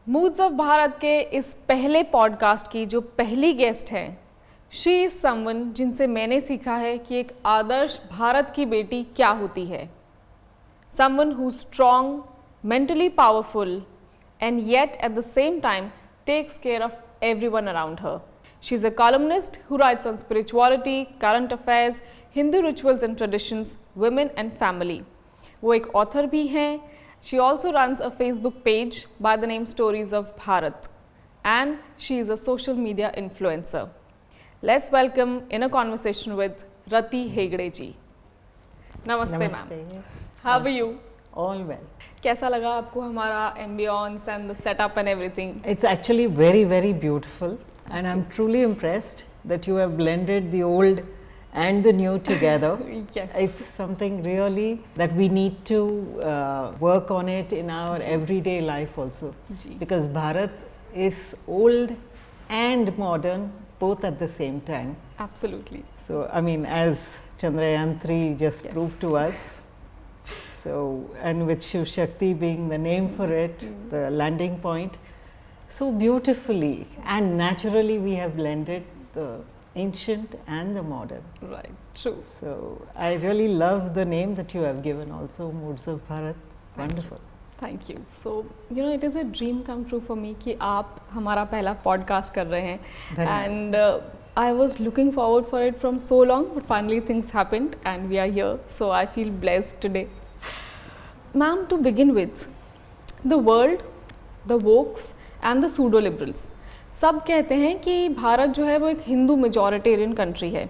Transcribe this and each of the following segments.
Moods of Bharat के इस पहले पॉडकास्ट की जो पहली गेस्ट है, शी इज़ समवन जिनसे मैंने सीखा है कि एक आदर्श भारत की बेटी क्या होती है. Someone who strong, mentally powerful, and yet at the same time takes care of everyone around her. She's a columnist who writes on spirituality, current affairs, Hindu rituals and traditions, women and family. वो एक author भी हैं. She also runs a Facebook page by the name Stories of Bharat, and she is a social media influencer. Let's welcome in a conversation with Rati Hegde ji. Namaste, ma'am. How are you? All well. कैसा लगा आपको हमारा ambience and the setup and everything? It's actually very, very beautiful, and I'm truly impressed that you have blended the old and the new together. Yes. It's something really that we need to work on it in our everyday life also. Ji. Because Bharat is old and modern both at the same time. Absolutely. So, I mean, as Chandrayaan 3 just Yes. proved to us. So, and with Shiv Shakti being the name for it, the landing point, so beautifully and naturally we have blended the ancient and the modern. Right. True. So, I really love the name that you have given also, Moods of Bharat. Wonderful. Thank you. So, you know, it is a dream come true for me कि आप हमारा पहला podcast कर रहे हैं. धन्यवाद. And I was looking forward for it from so long, but finally things happened and we are here. So I feel blessed today. Ma'am, to begin with, the world, the wokes and the pseudo liberals सब कहते हैं कि भारत जो है वो एक Hindu majoritarian country है.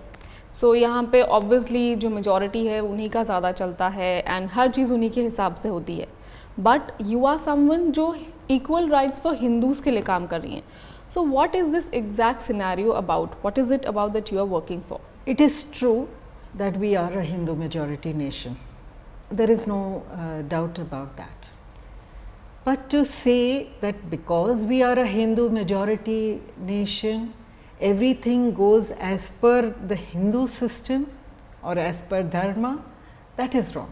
सो यहाँ पे ऑब्वियसली जो मेजॉरिटी है उन्हीं का ज़्यादा चलता है एंड हर चीज़ उन्हीं के हिसाब से होती है. बट यू आर समवन जो इक्वल राइट्स फॉर हिंदूज़ के लिए काम कर रही हैं. So what is this exact scenario about? What is it about that you are working for? It is true that we are a Hindu majority nation. There is no doubt about that. But to say that because we are a Hindu majority nation, everything goes as per the Hindu system or as per dharma, that is wrong.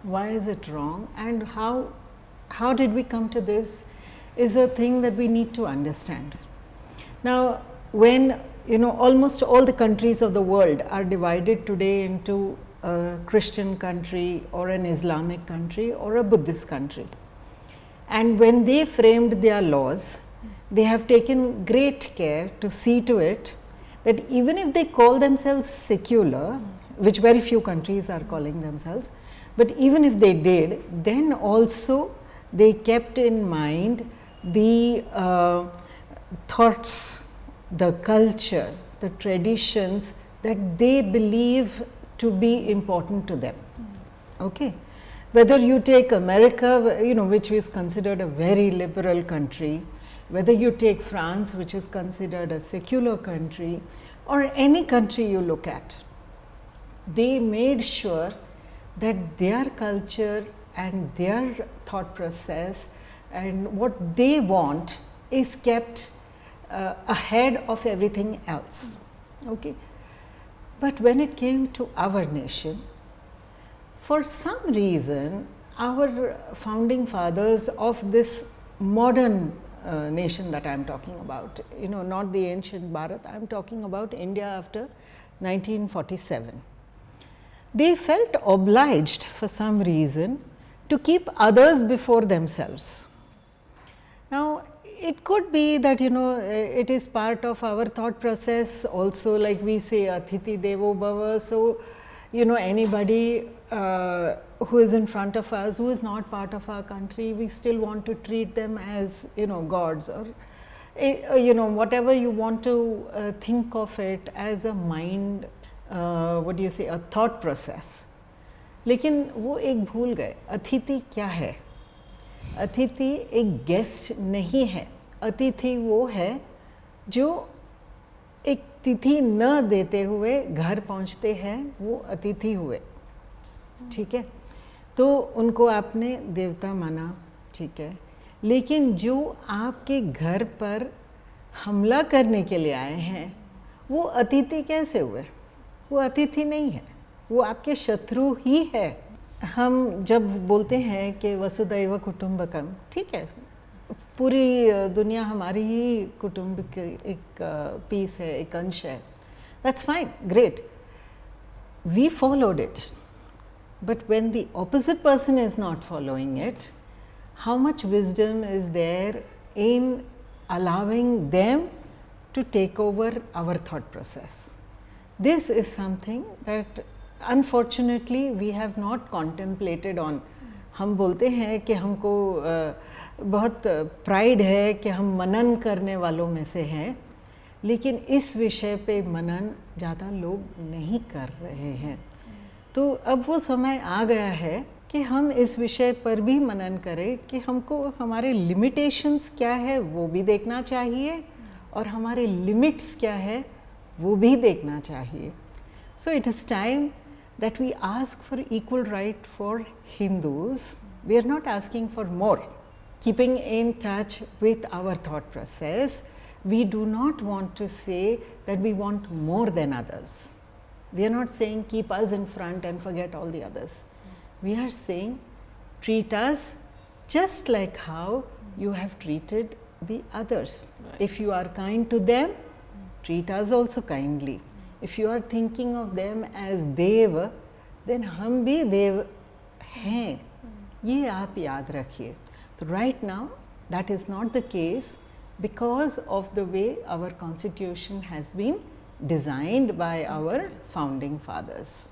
Why is it wrong, and how did we come to this is a thing that we need to understand. Now, when you know, almost all the countries of the world are divided today into a Christian country or an Islamic country or a Buddhist country, and when they framed their laws, they have taken great care to see to it that even if they call themselves secular, which very few countries are calling themselves, but even if they did, then also they kept in mind the thoughts, the culture, the traditions that they believe to be important to them. Okay. Whether you take America, you know, which is considered a very liberal country, whether you take France, which is considered a secular country, or any country you look at, they made sure that their culture and their thought process and what they want is kept ahead of everything else. Okay. But when it came to our nation, for some reason, our founding fathers of this modern nation that I am talking about, you know, not the ancient Bharat, I am talking about India after 1947. They felt obliged for some reason to keep others before themselves. Now, it could be that, you know, it is part of our thought process also, like we say Atithi Devo Bhava. So, you know, anybody who is in front of us, who is not part of our country, we still want to treat them as, you know, gods, or you know, whatever you want to think of it as a mind, what do you say, a thought process. लेकिन वो एक भूल गए, अतिथि क्या है? अतिथि एक गेस्ट नहीं है. अतिथि वो है जो एक तिथि न देते हुए घर पहुंचते हैं, वो अतिथि हुए. ठीक है, तो उनको आपने देवता माना, ठीक है, लेकिन जो आपके घर पर हमला करने के लिए आए हैं, वो अतिथि कैसे हुए? वो अतिथि नहीं है, वो आपके शत्रु ही है. हम जब बोलते हैं कि वसुदैव कुटुंबकम, ठीक है, पूरी दुनिया हमारी ही कुटुंब की एक पीस है, एक अंश है. That's fine, great. We followed it. But when the opposite person is not following it, how much wisdom is there in allowing them to take over our thought process? This is something that unfortunately we have not contemplated on. हम बोलते हैं कि हमको बहुत pride है कि हम मनन करने वालों में से हैं, लेकिन इस विषय पे मनन ज़्यादा लोग नहीं कर रहे हैं. तो अब वो समय आ गया है कि हम इस विषय पर भी मनन करें कि हमको हमारे लिमिटेशंस क्या है वो भी देखना चाहिए और हमारे लिमिट्स क्या है वो भी देखना चाहिए. So it is time that we ask for equal right for Hindus. We are not asking for more. Keeping in touch with our thought process, we do not want to say that we want more than others. We are not saying keep us in front and forget all the others. We are saying treat us just like how you have treated the others. Right. If you are kind to them, treat us also kindly. If you are thinking of them as Dev, then हम भी देव हैं. ये आप याद रखिए. So right now that is not the case because of the way our constitution has been designed by our founding fathers.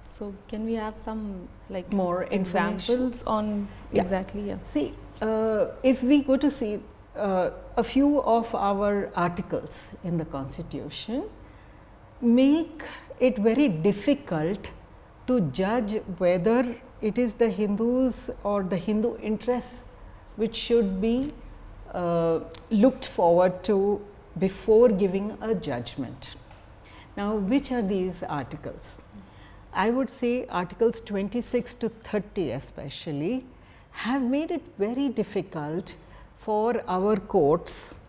So can we have some like More information? examples on Yeah. exactly? Yeah. See, if we go to see a few of our articles in the constitution make it very difficult to judge whether it is the Hindus or the Hindu interests which should be looked forward to before giving a judgment. Now, which are these articles? I would say articles 26 to 30 especially have made it very difficult for our courts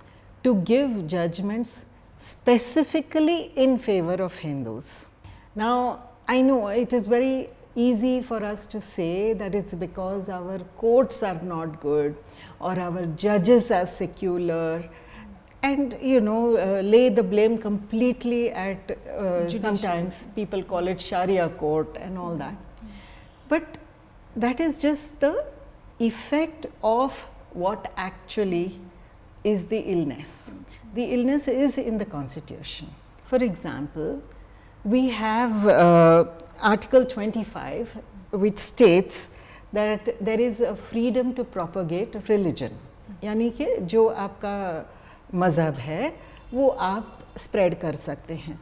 to give judgments specifically in favor of Hindus. Now, I know it is very easy for us to say that it's because our courts are not good or our judges are secular and lay the blame completely at sometimes people call it Sharia court and all that. But that is just the effect of what actually is the illness. The illness is in the constitution. For example, we have article 25 which states that there is a freedom to propagate religion. यानी कि जो आपका मज़हब है वो आप spread कर सकते हैं,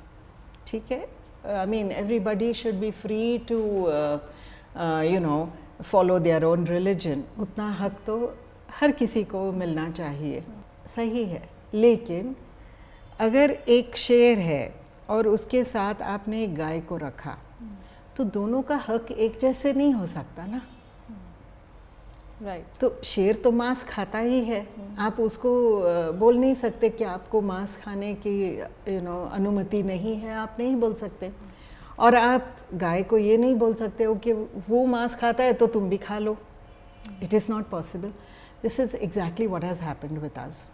ठीक है. I mean everybody should be free to follow their own religion. उतना हक तो हर किसी को मिलना चाहिए, सही है. लेकिन अगर एक शेर है और उसके साथ आपने एक गाय को रखा तो दोनों का हक एक जैसे नहीं हो सकता ना. Right. तो शेर तो मांस खाता ही है. आप उसको बोल नहीं सकते कि आपको मांस खाने की अनुमति नहीं है, आप नहीं बोल सकते. और आप गाय को ये नहीं बोल सकते हो कि वो मांस खाता है तो तुम भी खा लो. It is not possible. This is exactly what has happened with us.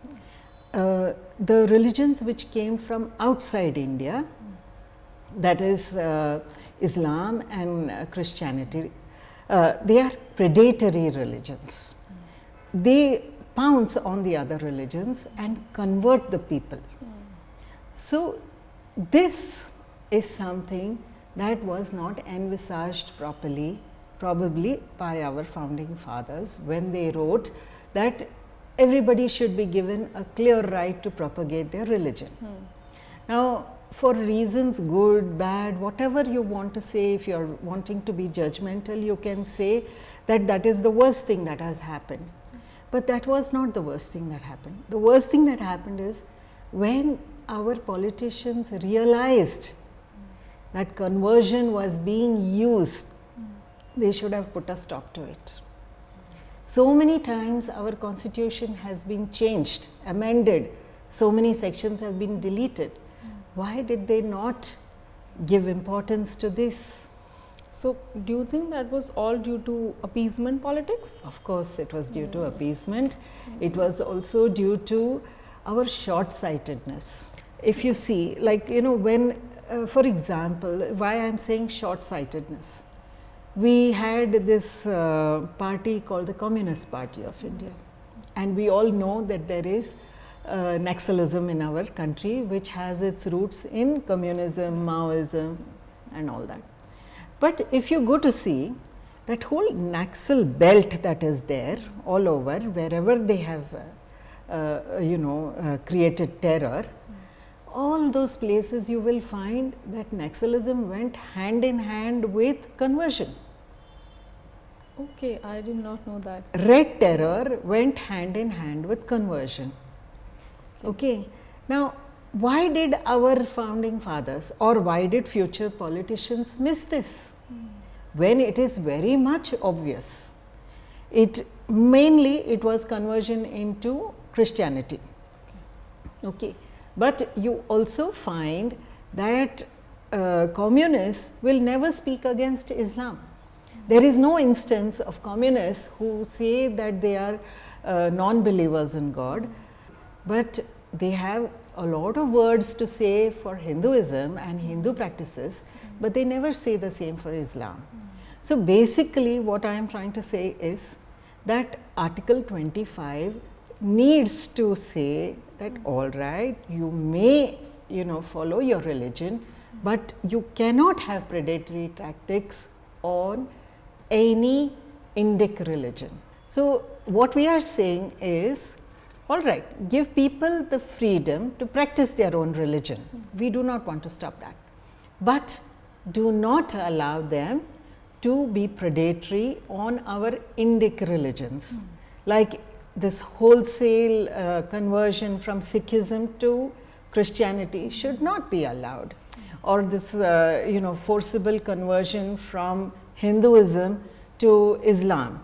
The religions which came from outside India, that is Islam and Christianity, they are predatory religions. They pounce on the other religions and convert the people. So this is something that was not envisaged properly, probably by our founding fathers when they wrote that everybody should be given a clear right to propagate their religion. Now, for reasons good, bad, whatever you want to say, if you are wanting to be judgmental, you can say that that is the worst thing that has happened. But that was not the worst thing that happened. The worst thing that happened is when our politicians realized that conversion was being used, they should have put a stop to it. So many times our constitution has been changed, amended, so many sections have been deleted. Why did they not give importance to this? So do you think that was all due to appeasement politics? Of course, it was due to appeasement. It was also due to our short-sightedness. If you see, like, you know, when, for example, why I am saying short-sightedness. We had this party called the Communist Party of India, and we all know that there is Naxalism in our country, which has its roots in communism, Maoism and all that. But if you go to see that whole Naxal belt that is there all over, wherever they have created terror, all those places you will find that Naxalism went hand in hand with conversion. Okay, I did not know that. Red terror went hand in hand with conversion. Okay. Now, why did our founding fathers or why did future politicians miss this? When it is very much obvious. It was conversion into Christianity. Okay. But you also find that communists will never speak against Islam. There is no instance of communists who say that they are non-believers in God, but they have a lot of words to say for Hinduism and Hindu practices, but they never say the same for Islam. So basically what I am trying to say is that Article 25 needs to say that all right, you may follow your religion, but you cannot have predatory tactics on any Indic religion. So what we are saying is, all right, give people the freedom to practice their own religion. We do not want to stop that, but do not allow them to be predatory on our Indic religions. Like this wholesale conversion from Sikhism to Christianity should not be allowed, or this forcible conversion from Hinduism to Islam,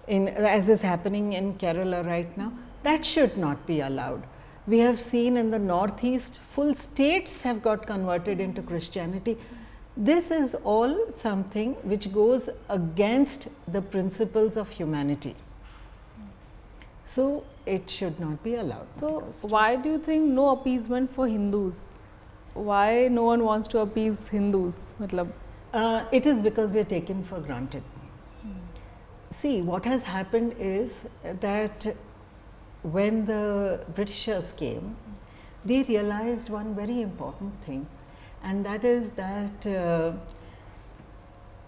as is happening in Kerala right now, that should not be allowed. We have seen in the northeast, full states have got converted into Christianity. This is all something which goes against the principles of humanity. So it should not be allowed. So why do you think no appeasement for Hindus? Why no one wants to appease Hindus? It is because we are taken for granted. See, what has happened is that when the Britishers came, they realized one very important thing, and that is that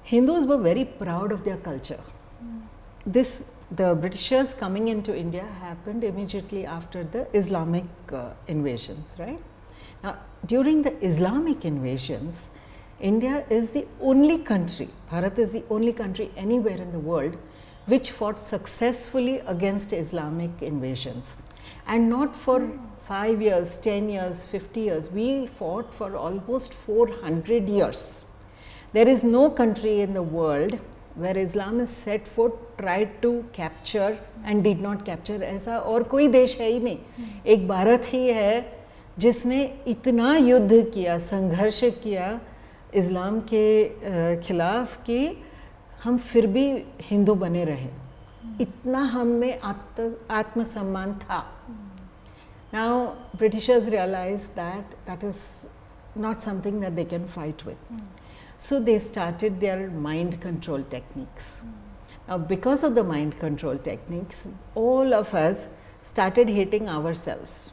Hindus were very proud of their culture. The Britishers coming into India happened immediately after the Islamic invasions, right? Now, during the Islamic invasions, India is the only country, Bharat is the only country anywhere in the world which fought successfully against Islamic invasions, and not for 5 years, 10 years, 50 years. We fought for almost 400 years. There is no country in the world where Islamists set foot, tried to capture and did not capture. ऐसा और कोई देश है ही नहीं. एक भारत ही है जिसने इतना युद्ध किया, संघर्ष किया इस्लाम के खिलाफ कि हम फिर भी हिंदू बने रहे. इतना हम में आत्मसम्मान था. Now Britishers realized that that is not something that they can fight with. So they started their mind control techniques. Now because of the mind control techniques, all of us started hating ourselves.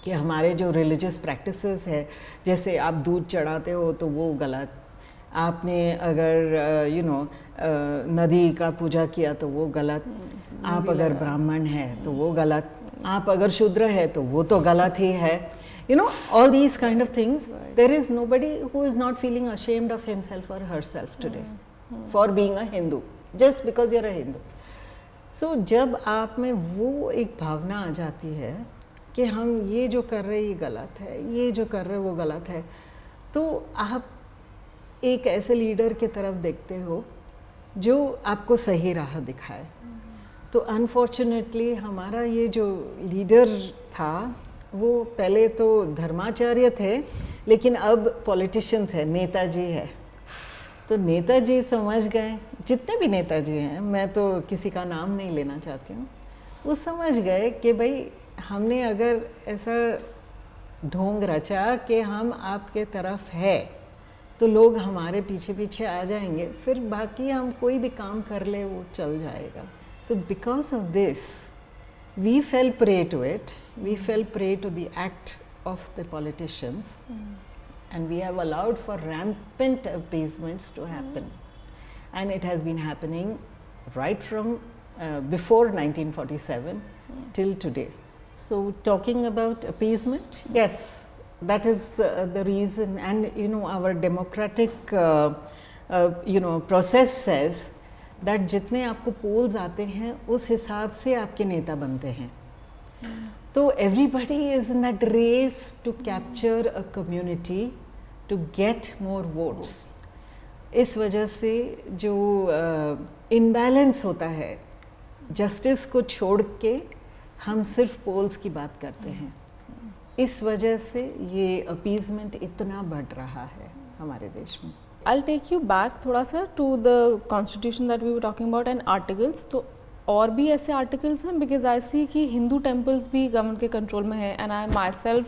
कि हमारे जो religious practices है, जैसे आप दूध चढ़ाते हो तो वो गलत, आपने अगर नदी का पूजा किया तो वो गलत, आप अगर ब्राह्मण है तो वो गलत, आप अगर शूद्र है तो वो तो गलत ही है. All these kind of things. There is nobody who is not feeling ashamed of himself or herself today for being a Hindu, just because you are a Hindu. So जब आप में वो एक भावना आ जाती है कि हम ये जो कर रहे हैं ये गलत है, ये जो कर रहे हैं वो गलत है, तो आप एक ऐसे लीडर की तरफ देखते हो जो आपको सही राह दिखाए. तो अनफॉर्चुनेटली हमारा ये जो लीडर था वो पहले तो धर्माचार्य थे, लेकिन अब पॉलिटिशियंस है, नेताजी है. तो नेताजी समझ गए, जितने भी नेताजी हैं, मैं तो किसी का नाम नहीं लेना चाहती हूँ, वो समझ गए कि भाई हमने अगर ऐसा ढोंग रचा कि हम आपके तरफ है तो लोग हमारे पीछे पीछे आ जाएंगे, फिर बाकी हम कोई भी काम कर ले वो चल जाएगा. So because of this we fell prey to it, we fell prey to the act of the politicians, and we have allowed for rampant appeasements to happen, and it has been happening right from before 1947 till today. So talking about appeasement, yes, that is the reason, and you know our democratic process says that जितने आपको polls आते हैं उस हिसाब से आपके नेता बनते हैं. तो everybody is in that race to capture a community to get more votes. इस वजह से जो imbalance होता है, justice को छोड़ के हम सिर्फ polls की बात करते हैं. इस वजह से ये appeasement इतना बढ़ रहा है हमारे देश में. I'll take you back थोड़ा सा to the constitution that we were talking about and articles. तो और भी ऐसे आर्टिकल्स हैं, बिकॉज आई सी कि हिंदू टेम्पल्स भी गवर्नमेंट के कंट्रोल में है, and I my self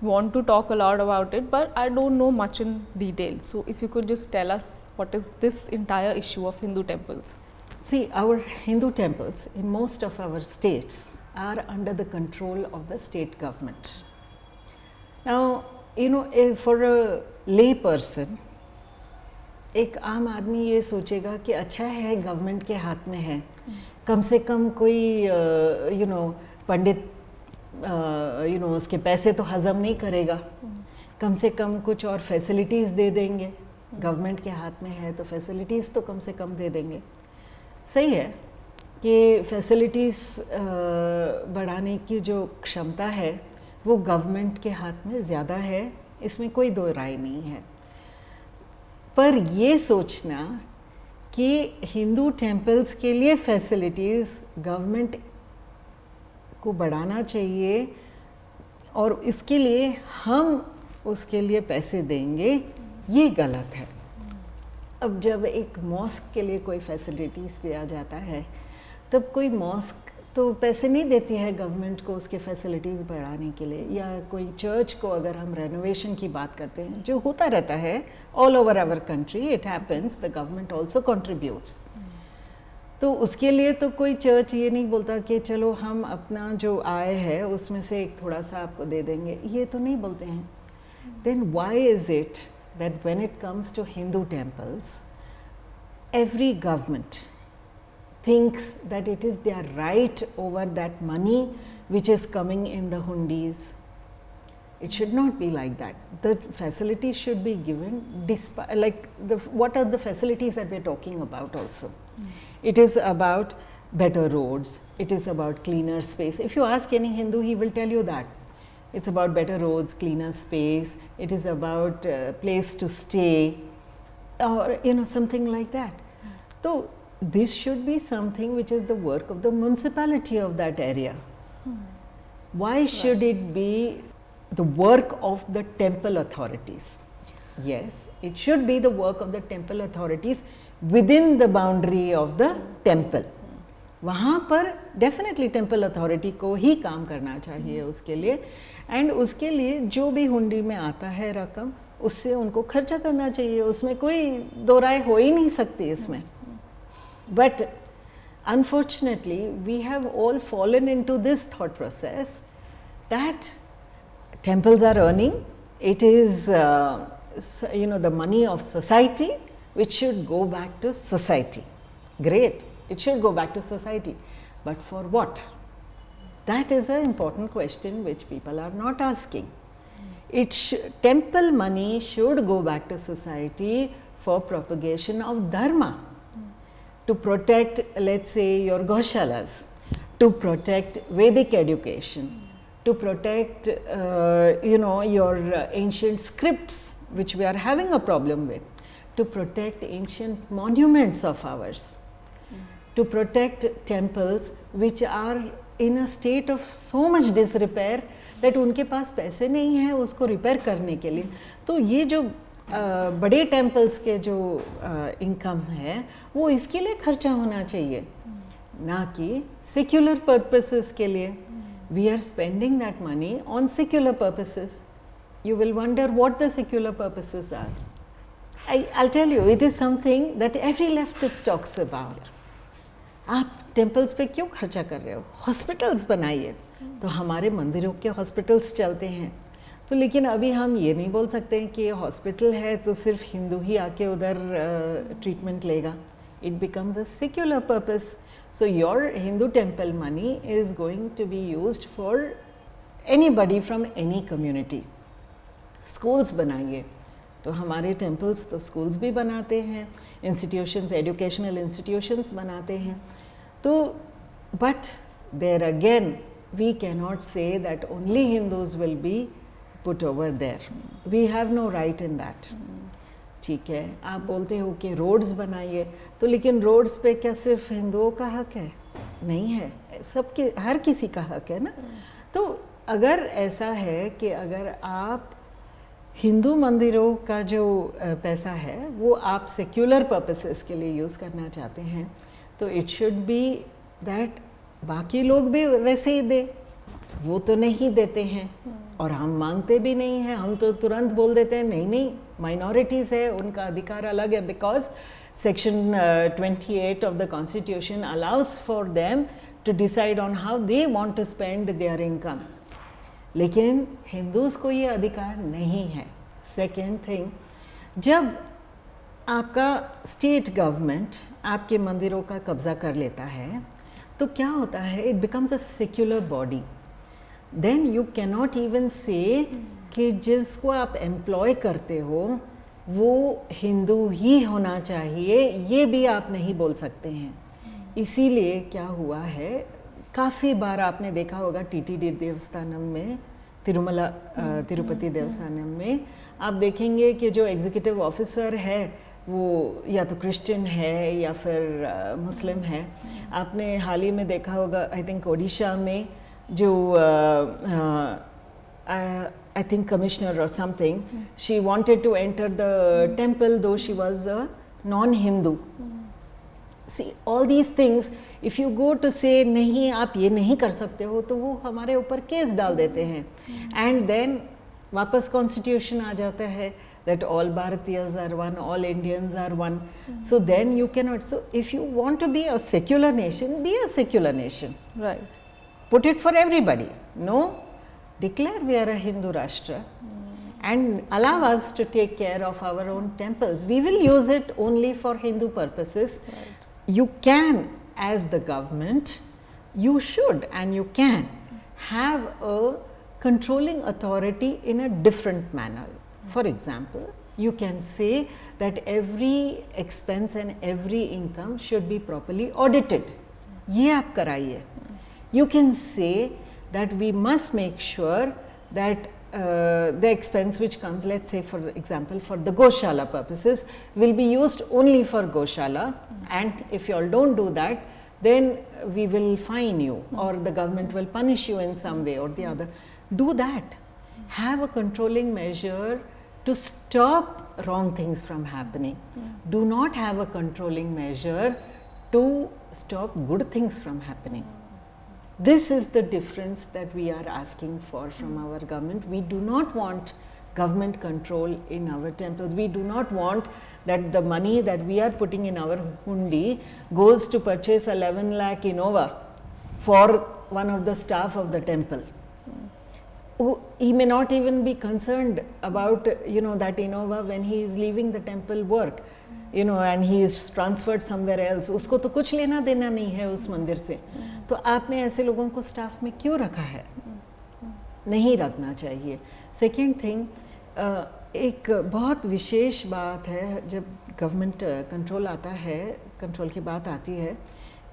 want to talk aloud about it, but I don't know much in detail. So if you could just tell us what is this entire issue of Hindu temples? See, our Hindu temples in most of our states are under the control of the state government. Now, you know, for a lay person, एक आम आदमी ये सोचेगा कि अच्छा है government के हाथ में है, कम से कम कोई पंडित उसके पैसे तो हजम नहीं करेगा, कम से कम कुछ और फैसिलिटीज़ दे देंगे, गवर्नमेंट के हाथ में है तो फैसिलिटीज़ तो कम से कम दे देंगे. सही है कि फैसिलिटीज़ बढ़ाने की जो क्षमता है वो गवर्नमेंट के हाथ में ज़्यादा है, इसमें कोई दो राय नहीं है. पर ये सोचना कि हिंदू टेम्पल्स के लिए फैसिलिटीज़ गवर्नमेंट को बढ़ाना चाहिए और इसके लिए हम उसके लिए पैसे देंगे, ये गलत है. अब जब एक मॉस्क के लिए कोई फैसिलिटीज़ दिया जाता है तब कोई मॉस्क तो पैसे नहीं देती है गवर्नमेंट को उसके फैसिलिटीज़ बढ़ाने के लिए, या कोई चर्च को अगर हम रेनोवेशन की बात करते हैं जो होता रहता है all over our country, it happens, the government also contributes. तो उसके लिए तो कोई चर्च ये नहीं बोलता कि चलो हम अपना जो आय है उसमें से एक थोड़ा सा आपको दे देंगे, ये तो नहीं बोलते हैं. Then why is it that when it comes to Hindu temples every government thinks that it is their right over that money which is coming in the hundis? It should not be like that. The facilities should be given like what are the facilities that we are talking about also? It is about better roads, it is about cleaner space. If you ask any Hindu, he will tell you that. It's about better roads, cleaner space, it is about place to stay, or something like that. So this should be something which is the work of the municipality of that area. Why should it be the work of the temple authorities? Yes, it should be the work of the temple authorities within the boundary of the temple. वहाँ पर definitely temple authority को ही काम करना चाहिए उसके लिए, and उसके लिए जो भी हुंडी में आता है रकम उससे उनको खर्चा करना चाहिए, उसमें कोई दो राय हो ही नहीं सकती इसमें. But unfortunately we have all fallen into this thought process that temples are earning, it is the money of society which should go back to society. Great, it should go back to society, but for what? That is an important question which people are not asking. Temple money should go back to society for propagation of dharma, to protect, let's say, your Gaushalas, to protect Vedic education, to protect your ancient scripts which we are having a problem with, to protect ancient monuments of ours, to protect temples which are in a state of so much disrepair that उनके पास पैसे नहीं है उसको repair करने के लिए. तो ये जो बड़े टेम्पल्स के जो इनकम है वो इसके लिए खर्चा होना चाहिए, ना कि सेक्युलर पर्पसेस के लिए. We are spending that money on secular purposes. You will wonder what the secular purposes are. I'll tell you, it is something that every leftist talks about. आप टेम्पल्स पे क्यों खर्चा कर रहे हो? हॉस्पिटल्स बनाइए. तो हमारे मंदिरों के हॉस्पिटल्स चलते हैं. तो लेकिन अभी हम ये नहीं बोल सकते हैं कि ये हॉस्पिटल है तो सिर्फ हिंदू ही आके उधर ट्रीटमेंट लेगा. It becomes a secular purpose. So your Hindu temple money is going to be used for anybody from any community. Schools बनाइए. तो हमारे टेम्पल्स तो स्कूल्स भी बनाते हैं, इंस्टीट्यूशंस, एजुकेशनल इंस्टीट्यूशंस बनाते हैं. तो but there again we can not say that only Hindus will be put over there. We have no right in that. ठीक है, आप बोलते हो कि रोड्स बनाइए, तो लेकिन रोड्स पे क्या सिर्फ हिंदुओं का हक है? नहीं है, सबके, हर किसी का हक है ना. तो अगर ऐसा है कि अगर आप हिंदू मंदिरों का जो पैसा है वो आप सेक्युलर पर्पसेस के लिए यूज़ करना चाहते हैं, तो इट शुड बी दैट बाकी लोग भी वैसे ही दे. वो तो नहीं देते हैं और हम मांगते भी नहीं हैं. हम तो तुरंत बोल देते हैं नहीं नहीं, माइनॉरिटीज़ है, उनका अधिकार अलग है. Because section 28 of the constitution allows for them to decide on how they want to spend their income. लेकिन हिंदूज को ये अधिकार नहीं है. सेकेंड थिंग, जब आपका स्टेट गवर्नमेंट आपके मंदिरों का कब्जा कर लेता है तो क्या होता है? It becomes a secular body. Then you cannot even say से कि जिसको आप एम्प्लॉय करते हो वो हिंदू ही होना चाहिए, ये भी आप नहीं बोल सकते हैं. इसीलिए क्या हुआ है, काफ़ी बार आपने देखा होगा टीटीडी देवस्थानम में, तिरुमला तिरुपति देवस्थानम में आप देखेंगे कि जो एग्जीक्यूटिव ऑफिसर है वो या तो क्रिश्चियन है या फिर मुस्लिम है. आपने हाल ही में देखा होगा, आई थिंक ओडिशा में जो आई थिंक कमिश्नर और something, she wanted to enter the temple though she was a non Hindu. See all these things, if you go to say नहीं आप ये नहीं कर सकते हो, तो वो हमारे ऊपर केस डाल देते हैं. And then वापस कॉन्स्टिट्यूशन आ जाता है that all Bharatiyas are one, all Indians are one. So then you cannot. So if you want to be a secular nation, be a secular nation. Right. Put it for everybody. No, declare we are a Hindu Rashtra. And allow us to take care of our own temples. We will use it only for Hindu purposes. Right. You can, as the government, you should and you can have a controlling authority in a different manner. For example, you can say that every expense and every income should be properly audited. ये आप कराइए. You can say that we must make sure that the expense which comes, let's say for example for the Goshala purposes, will be used only for Goshala, and if you all don't do that, then we will fine you or the government will punish you in some way or the other. Do that. Have a controlling measure to stop wrong things from happening. Do not have a controlling measure to stop good things from happening. This is the difference that we are asking for from our government. We do not want government control in our temples. We do not want that the money that we are putting in our hundi goes to purchase 11 lakh Innova for one of the staff of the temple. He may not even be concerned about that Innova when he is leaving the temple work, and he is transferred somewhere else. उसको तो कुछ लेना देना नहीं है उस मंदिर से. तो आपने ऐसे लोगों को स्टाफ में क्यों रखा है? नहीं रखना चाहिए. सेकेंड थिंग, एक बहुत विशेष बात है जब गवर्नमेंट कंट्रोल आता है, कंट्रोल की बात आती है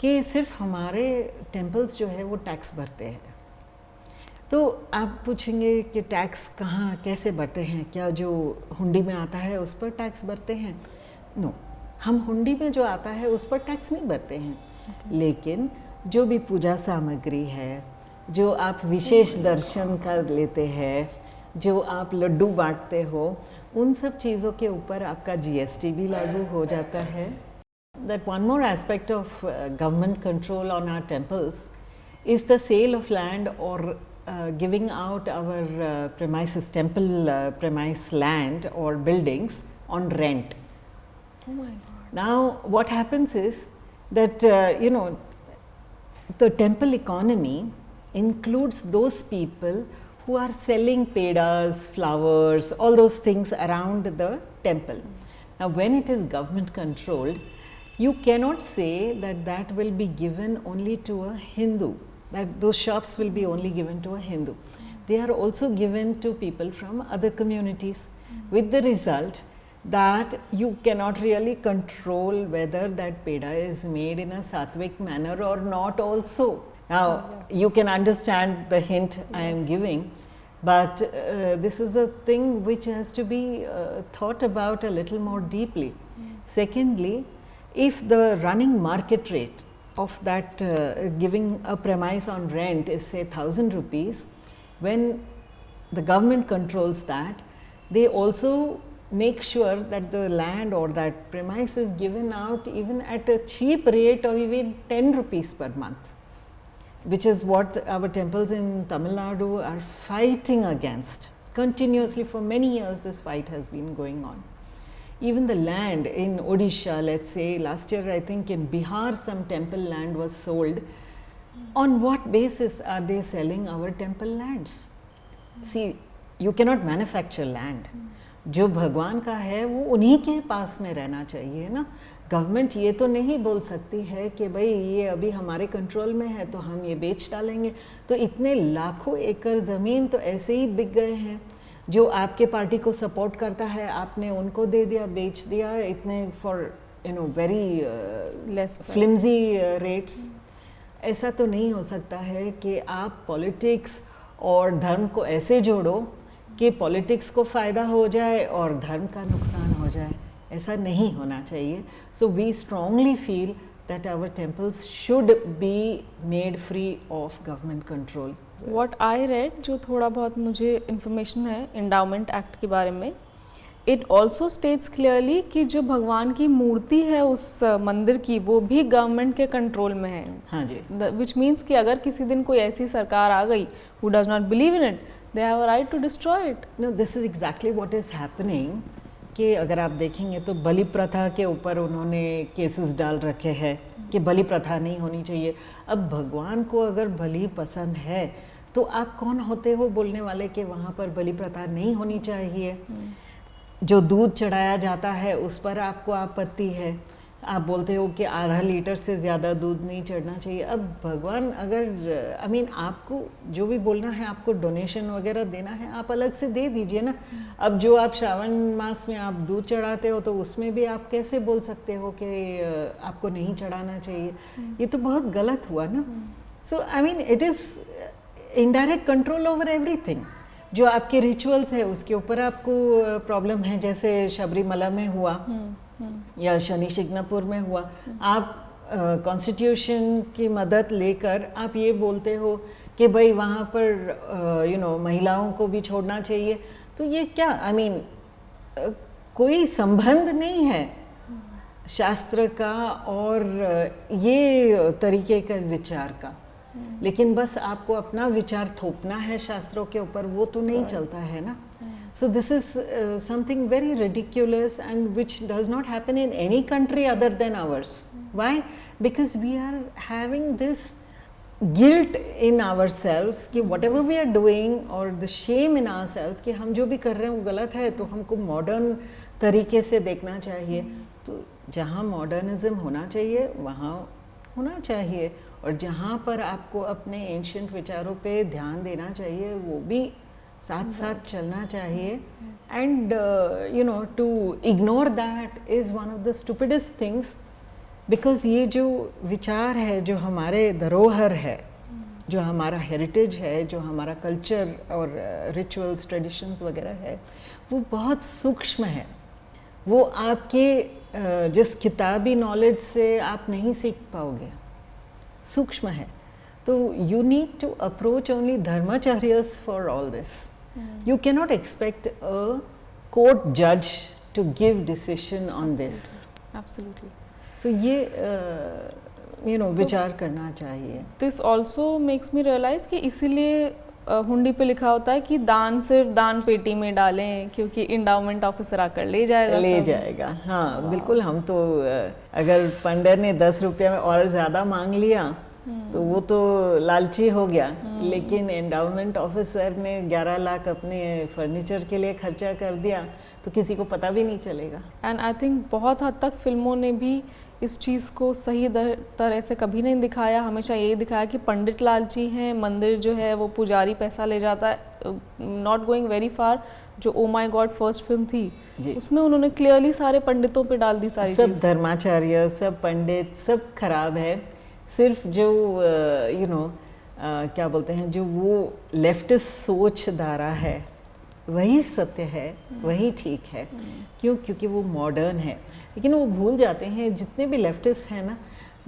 कि सिर्फ हमारे टेम्पल्स जो है वो टैक्स भरते हैं. तो आप पूछेंगे कि टैक्स कहाँ कैसे भरते हैं? क्या जो हुंडी में आता है उस पर टैक्स भरते हैं? नो, हम हुंडी में जो आता है उस पर टैक्स नहीं भरते हैं. लेकिन जो भी पूजा सामग्री है, जो आप विशेष दर्शन कर लेते हैं, जो आप लड्डू बांटते हो, उन सब चीज़ों के ऊपर आपका GST भी लागू हो जाता है. That one more aspect of government control on our temples is the sale of land or giving out our premises, temple premise land or buildings on rent. Oh my God. Now what happens is that the temple economy includes those people who are selling pedas, flowers, all those things around the temple. Now when it is government controlled, you cannot say that that will be given only to a Hindu, that those shops will be only given to a Hindu. They are also given to people from other communities, with the result that you cannot really control whether that peda is made in a sattvic manner or not also. Now you can understand the hint I am giving, but this is a thing which has to be thought about a little more deeply. Secondly, if the running market rate of that giving a premise on rent is say 1,000 rupees, when the government controls that, they also make sure that the land or that premise is given out even at a cheap rate of even 10 rupees per month, which is what our temples in Tamil Nadu are fighting against. Continuously for many years this fight has been going on. Even the land in Odisha, let's say last year I think in Bihar some temple land was sold. On what basis are they selling our temple lands? See, you cannot manufacture land. जो भगवान का है वो उन्हीं के पास में रहना चाहिए ना. गवर्नमेंट ये तो नहीं बोल सकती है कि भाई ये अभी हमारे कंट्रोल में है तो हम ये बेच डालेंगे. तो इतने लाखों एकड़ ज़मीन तो ऐसे ही बिक गए हैं. जो आपके पार्टी को सपोर्ट करता है आपने उनको दे दिया, बेच दिया इतने फॉर वेरी फ्लिम्जी रेट्स. ऐसा तो नहीं हो सकता है कि आप पॉलिटिक्स और धर्म को ऐसे जोड़ो कि पॉलिटिक्स को फ़ायदा हो जाए और धर्म का नुकसान हो जाए. ऐसा नहीं होना चाहिए. So we strongly feel that our temples should be made free of government control. What I read, जो थोड़ा बहुत मुझे information है Endowment Act के बारे में, it also states clearly कि जो भगवान की मूर्ति है उस मंदिर की वो भी गवर्नमेंट के कंट्रोल में है. हाँ जी. Which means कि अगर किसी दिन कोई ऐसी सरकार आ गई who does not believe in it, they have a right to destroy it. No, this is exactly what is happening. कि अगर आप देखेंगे तो बलि प्रथा के ऊपर उन्होंने केसेस डाल रखे हैं कि बलि प्रथा नहीं होनी चाहिए. अब भगवान को अगर बलि पसंद है तो आप कौन होते हो बोलने वाले कि वहाँ पर बलि प्रथा नहीं होनी चाहिए. जो दूध चढ़ाया जाता है उस पर आपको आपत्ति है. आप बोलते हो कि आधा लीटर से ज़्यादा दूध नहीं चढ़ना चाहिए. अब भगवान अगर आपको जो भी बोलना है, आपको डोनेशन वगैरह देना है, आप अलग से दे दीजिए ना. अब जो आप श्रावण मास में आप दूध चढ़ाते हो तो उसमें भी आप कैसे बोल सकते हो कि आपको नहीं चढ़ाना चाहिए. ये तो बहुत गलत हुआ ना. So it is indirect control over everything. जो आपके रिचुअल्स है उसके ऊपर आपको प्रॉब्लम है, जैसे शबरीमला में हुआ या शनि शिग्नापुर में हुआ. आप कॉन्स्टिट्यूशन की मदद लेकर आप ये बोलते हो कि भाई वहाँ पर महिलाओं को भी छोड़ना चाहिए. तो ये क्या कोई संबंध नहीं है शास्त्र का और ये तरीके का विचार का. लेकिन बस आपको अपना विचार थोपना है शास्त्रों के ऊपर, वो तो नहीं चलता है ना. So this is something very ridiculous and which does not happen in any country other than ours. Why? Because we are having this guilt in ourselves कि whatever we are doing or the shame in ourselves कि हम जो भी कर रहे हैं वो गलत है, तो हमको मॉडर्न तरीके से देखना चाहिए. तो जहाँ मॉडर्निज्म होना चाहिए वहाँ होना चाहिए, और जहाँ पर आपको अपने एंशिएंट विचारों पे ध्यान देना चाहिए वो भी साथ साथ चलना चाहिए. And to ignore that is one of the stupidest things. Because ये जो विचार है, जो हमारे धरोहर है, जो हमारा हेरिटेज है, जो हमारा कल्चर और रिचुअल्स ट्रेडिशंस वगैरह है, वो बहुत सूक्ष्म है. वो आपके जिस किताबी नॉलेज से आप नहीं सीख पाओगे, सूक्ष्म है. तो you need to approach only dharmacharyas for all this. You cannot expect a court judge to give decision on this. Absolutely. So ये विचार करना चाहिए. This also makes me realize कि इसीलिए हुंडी पे लिखा होता है कि दान सिर्फ दान पेटी में डालें, क्योंकि इंडाउमेंट ऑफिसर आकर ले जाएगा. हाँ, बिल्कुल. हम तो अगर पंडर ने 10 रुपये में और ज़्यादा मांग लिया तो वो तो लालची हो गया, लेकिन एंडाउमेंट ऑफिसर ने 11 लाख अपने फर्नीचर के लिए खर्चा कर दिया तो किसी को पता भी नहीं चलेगा. एंड आई थिंक बहुत हद तक फिल्मों ने भी इस चीज़ को सही तरह से कभी नहीं दिखाया. हमेशा यही दिखाया कि पंडित लालची हैं, मंदिर जो है वो पुजारी पैसा ले जाता है. नॉट गोइंग वेरी फार, जो ओ माई गॉड फर्स्ट फिल्म थी उसमें उन्होंने क्लियरली सारे पंडितों पे डाल दी सारी सब धर्माचार्य, सब पंडित, सब खराब है. सिर्फ जो क्या बोलते हैं, जो वो लेफ्टिस्ट सोच धारा है वही सत्य है, वही ठीक है. क्योंकि वो मॉडर्न है. लेकिन वो भूल जाते हैं जितने भी लेफ्टिस्ट हैं ना,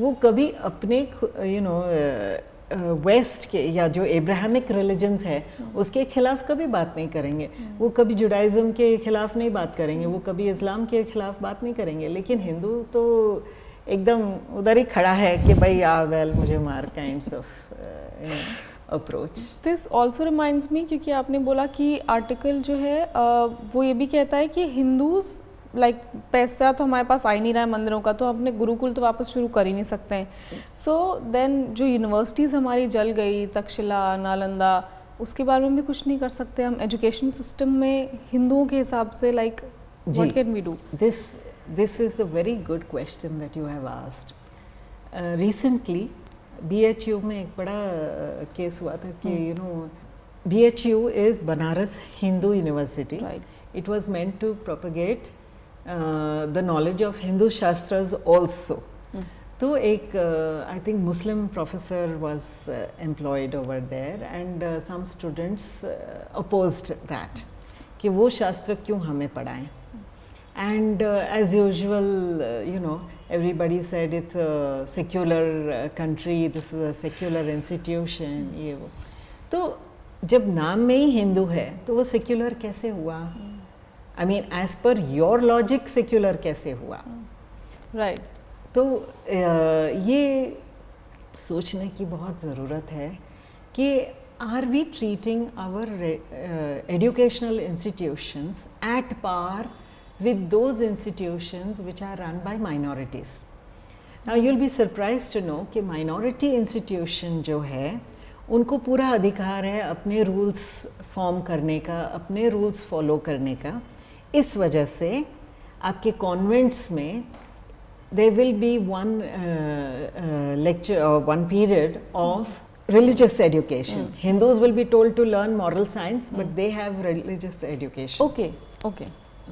वो कभी अपने वेस्ट के या जो एब्राहमिक रिलीजन्स है उसके खिलाफ कभी बात नहीं करेंगे. वो कभी जुडाइज़म के खिलाफ नहीं बात करेंगे, वो कभी इस्लाम के खिलाफ बात नहीं करेंगे. लेकिन हिंदू तो एकदम उधर ही खड़ा है कि भाई वेल मुझे मार, kinds of approach. This also reminds me, क्योंकि आपने बोला कि आर्टिकल जो है वो ये भी कहता है कि हिंदूज लाइक पैसा तो हमारे पास आ ही नहीं रहा है मंदिरों का, तो अपने गुरुकुल तो वापस शुरू कर ही नहीं सकते हैं. सो देन जो यूनिवर्सिटीज़ हमारी जल गई, तक्षशिला, नालंदा, उसके बारे में भी कुछ नहीं कर सकते हम. एजुकेशन सिस्टम में हिंदुओं के हिसाब से like what can we do? This is a very good question that you have asked. Recently BHU में एक बड़ा केस हुआ था कि BHU is Banaras Hindu University. Right. It was meant to propagate the knowledge of Hindu Shastras also. तो एक I think Muslim professor was employed over there, and some students opposed that कि वो शास्त्र क्यों हमें पढ़ाएं. And as usual, everybody said it's a secular country, this is a secular institution, ये वो. तो जब नाम में ही हिंदू है तो वो सेक्युलर कैसे हुआ? I mean, as per your logic, secular कैसे हुआ? Right. तो ये सोचने की बहुत ज़रूरत है कि are we treating our educational institutions at par with those institutions which are run by minorities. Now you'll be surprised to know कि minority institution जो है उनको पूरा अधिकार है अपने रूल्स फॉर्म करने का, अपने रूल्स फॉलो करने का. इस वजह से आपके कॉन्वेंट्स में there will be one lecture or one period of religious education. Hindus will be told to learn moral science, but they have religious education.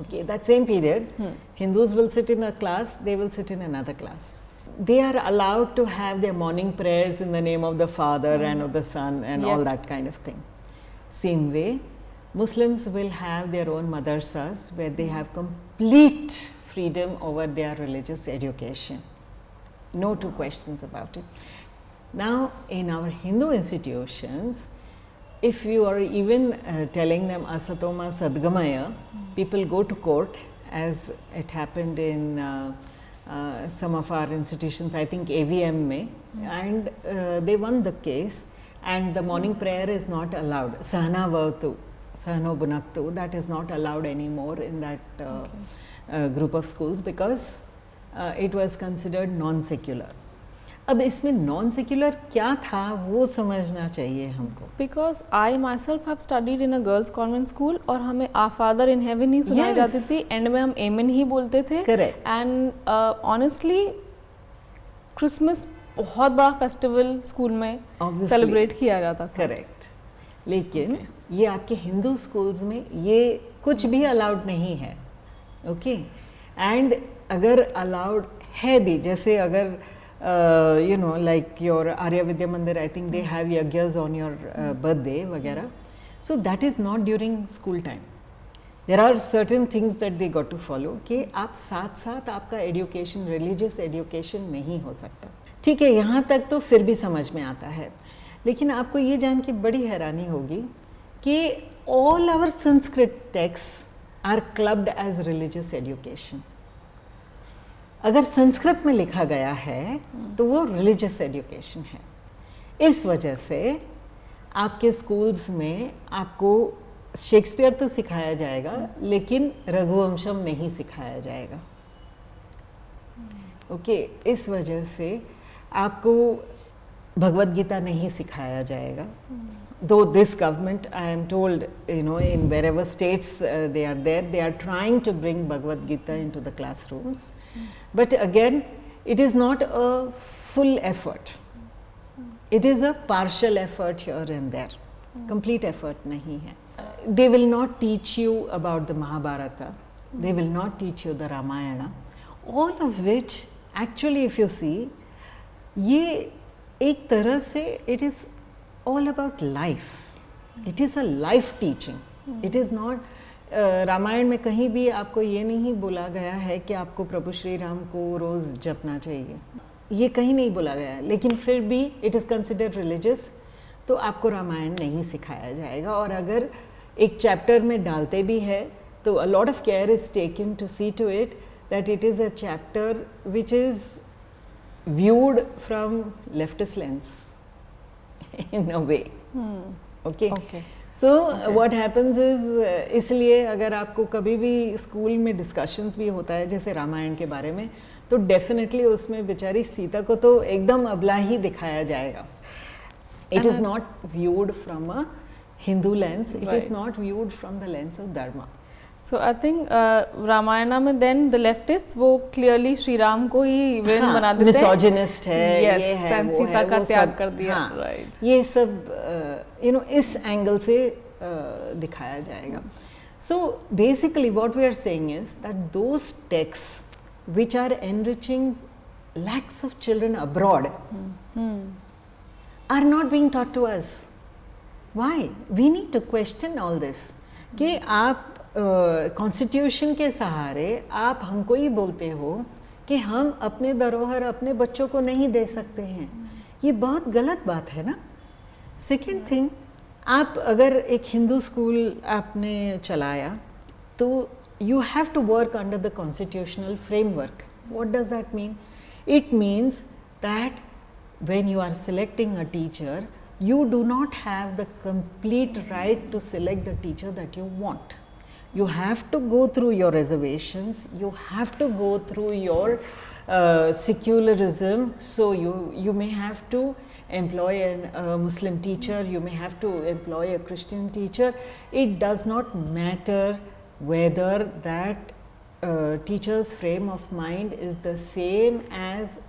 Okay, that same period, Hindus will sit in a class, they will sit in another class. They are allowed to have their morning prayers in the name of the Father and of the Son and all that kind of thing. Same way, Muslims will have their own madrasas where they have complete freedom over their religious education. No two questions about it. Now, in our Hindu institutions, if you are even telling them asatoma sadgamaya, people go to court, as it happened in some of our institutions, I think AVM mein, and they won the case, and the morning prayer is not allowed. Sahana Vavtu, Sahano Bunaktu, that is not allowed anymore in that group of schools because it was considered non-secular. अब इसमें non secular क्या था वो समझना चाहिए हमको. Because I my self have studied in a girls convent school और हमें आ फादर इन हेवन ही सुनाई जाती थी, एंड में हम एमेन ही बोलते थे. करेक्ट. एंड ऑनेस्टली क्रिसमस बहुत बड़ा फेस्टिवल स्कूल में सेलिब्रेट किया जाता था. करेक्ट. लेकिन ये आपके हिंदू स्कूल्स में ये कुछ भी अलाउड नहीं है. ओके. एंड अगर अलाउड है भी, जैसे अगर like your Arya Vidya Mandir, I think they have yagyas on your birthday वगैरह. So that is not during school time. There are certain things that they got to follow कि आप साथ साथ आपका education, religious education नहीं हो सकता. ठीक है, यहाँ तक तो फिर भी समझ में आता है. लेकिन आपको ये जान के बड़ी हैरानी होगी कि all our Sanskrit texts are clubbed as religious education. अगर संस्कृत में लिखा गया है तो वो रिलीजियस एजुकेशन है. इस वजह से आपके स्कूल्स में आपको शेक्सपियर तो सिखाया जाएगा लेकिन रघुवंशम नहीं सिखाया जाएगा. ओके, इस वजह से आपको भगवद गीता नहीं सिखाया जाएगा. Though this government, I am told, in wherever states they are there, they are trying to bring Bhagavad Gita into the classrooms. But again, it is not a full effort. It is a partial effort here and there. Complete effort nahi hai. They will not teach you about the Mahabharata. They will not teach you the Ramayana. All of which, actually, if you see, ये एक तरह से it is all about life. It is a life teaching. It is not Ramayan में कहीं भी आपको ये नहीं बोला गया है कि आपको प्रभु श्री राम को रोज़ जपना चाहिए. ये कहीं नहीं बोला गया है, लेकिन फिर भी इट इज़ कंसिडर्ड रिलीजियस, तो आपको रामायण नहीं सिखाया जाएगा. और अगर एक चैप्टर में डालते भी है तो a lot of care is taken to see to it that it is a chapter which is viewed from leftist lens in a way. Okay. So what happens is इसलिए अगर आपको कभी भी स्कूल में डिस्कशंस भी होता है जैसे रामायण के बारे में, तो डेफिनेटली उसमें बेचारी सीता को तो एकदम अबला ही दिखाया जाएगा. It is not viewed from a Hindu lens. It is not viewed from the lens of dharma. So I think Ramayana में then the leftists वो clearly श्री राम को ही विलेन बना देते हैं. misogynist है, yes, ये है, वो सीता है, का वो त्याग सब, कर दिया. हाँ, right. ये सब इस एंगल से दिखाया जाएगा. So basically what we are saying is that those texts which are enriching lakhs of children abroad are not being taught to us. Why? We need to question all this. कि आप constitution के सहारे आप हमको ही बोलते हो कि हम अपने धरोहर अपने बच्चों को नहीं दे सकते हैं. ये बहुत गलत बात है ना. सेकेंड थिंग, आप अगर एक हिंदू स्कूल आपने चलाया तो you have to work under the constitutional framework. What does that mean? It means that when you are selecting a teacher, you do not have the complete right to select the teacher that you want. You have to go through your reservations, you have to go through your secularism. So you may have to employ a Muslim teacher, you may have to employ a Christian teacher. It does not matter whether that teacher's frame of mind is the same as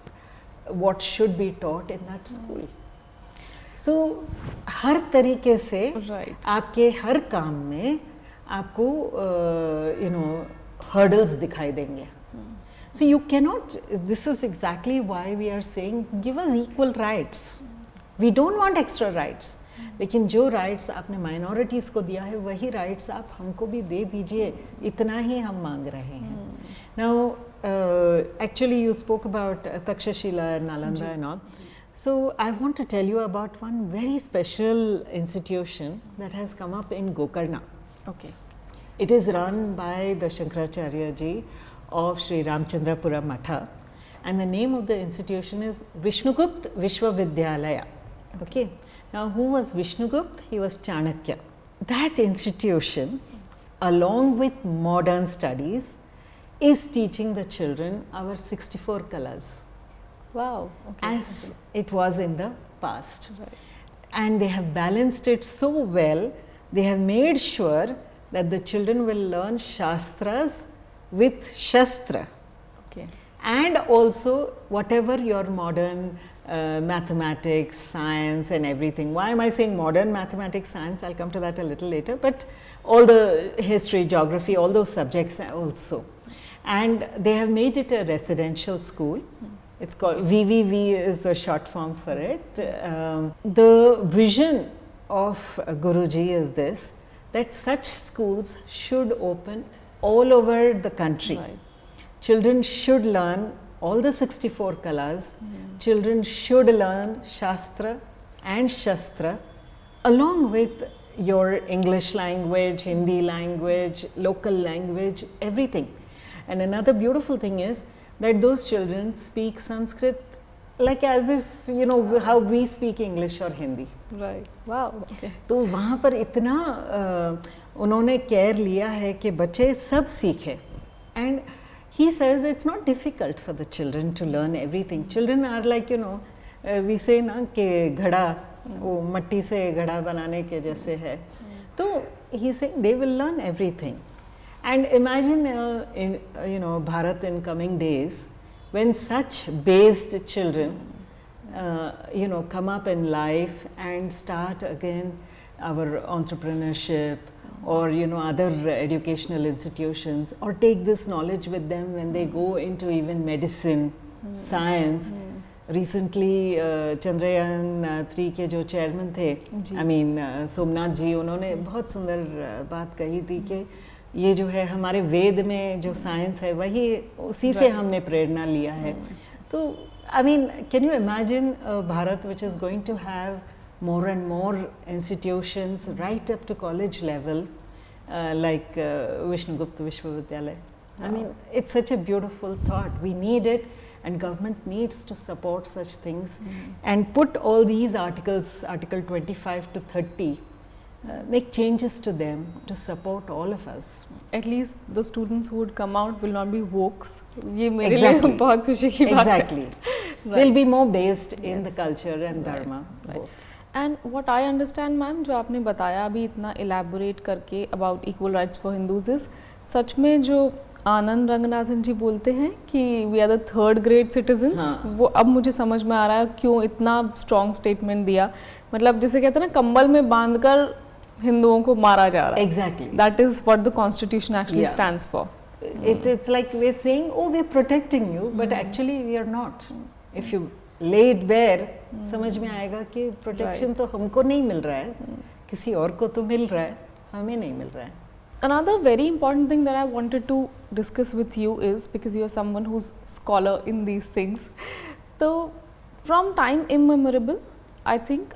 what should be taught in that school. So हर तरीके से आपके हर काम में आपको hurdles दिखाई देंगे. So you cannot, this is exactly why we are saying give us equal rights. We don't want extra rights. लेकिन जो rights आपने minorities को दिया है वही rights आप हमको भी दे दीजिए, इतना ही हम मांग रहे हैं. Now actually you spoke about Takshashila and Nalanda and all. So I want to tell you about one very special institution that has come up in Gokarna. Okay. It is run by the Shankaracharya ji of Sri Ramchandrapura Matha, and the name of the institution is Vishnugupt Vishwavidyalaya. Okay. Now who was Vishnugupt? He was Chanakya. That institution, along with modern studies, is teaching the children our 64 kalas. Wow. Okay. As it was in the past. Right. And they have balanced it so well, they have made sure that the children will learn Shastras with Shastra. Okay. And also whatever your modern mathematics, science and everything. Why am I saying modern mathematics, science? I'll come to that a little later. But all the history, geography, all those subjects also. And they have made it a residential school. It's called VVV is the short form for it. The vision of Guruji is this, that such schools should open all over the country. Right. Children should learn all the 64 kalas. Children should learn Shastra and Shastra along with your English language, Hindi language, local language, everything. And another beautiful thing is that those children speak Sanskrit like as if, you know, how we speak English or Hindi. Right. Wow. Okay. तो वहाँ पर इतना उन्होंने care लिया है कि बच्चे सब सीखे. And he says it's not difficult for the children to learn everything. Children are like, you know, we say ना कि घड़ा वो मट्टी से घड़ा बनाने के जैसे है. तो he saying they will learn everything. And imagine in you know Bharat in coming days, when such based children you know come up in life and start again our entrepreneurship or you know other educational institutions, or take this knowledge with them when they go into even medicine, science. Recently Chandrayaan 3 के जो chairman थे, I mean Somnath जी, उन्होंने बहुत सुंदर बात कही थी कि ये जो है हमारे वेद में जो साइंस है वही उसी से हमने प्रेरणा लिया है. तो I mean, can you imagine Bharat which is going to have more and more institutions right up to college level like Vishnugupta Vishwavidyalaya. I mean, it's such a beautiful thought. We need it, and government needs to support such things and put all these articles, Article 25 to 30, make changes to them to support all of us. At least the students who would come out will not be wokes. ये मेरे लिए बहुत खुशी की बात है. Exactly. They'll be more based in the culture and dharma both. And what I understand, ma'am, जो आपने बताया अभी इतना elaborate करके about equal rights for Hindus is, सच में जो आनंद रंगनाथन जी बोलते हैं कि we are the third grade citizens, वो अब मुझे समझ में आ रहा है क्यों इतना strong statement दिया. मतलब जिसे कहते हैं ना कंबल में बांधकर हिंदुओं को मारा जा रहा है. Exactly. That is what the constitution actually stands for. It's like we're saying, oh, we're protecting you, but actually we are not. If you lay it bare, समझ में आएगा कि protection तो हमको नहीं मिल रहा है, किसी और को तो मिल रहा है, हमें नहीं मिल रहा है. Another very important thing that I wanted to discuss with you is, because you are someone who's scholar in these things, so from time immemorable, I think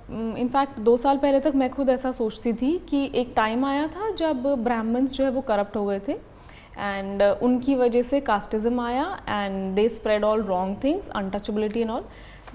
in fact 2 साल पहले तक मैं खुद ऐसा सोचती थी कि एक टाइम आया था जब ब्राह्मण्स जो है वो करप्ट हो गए थे एंड उनकी वजह से कास्टिज्म आया and they spread all wrong things, untouchability and all.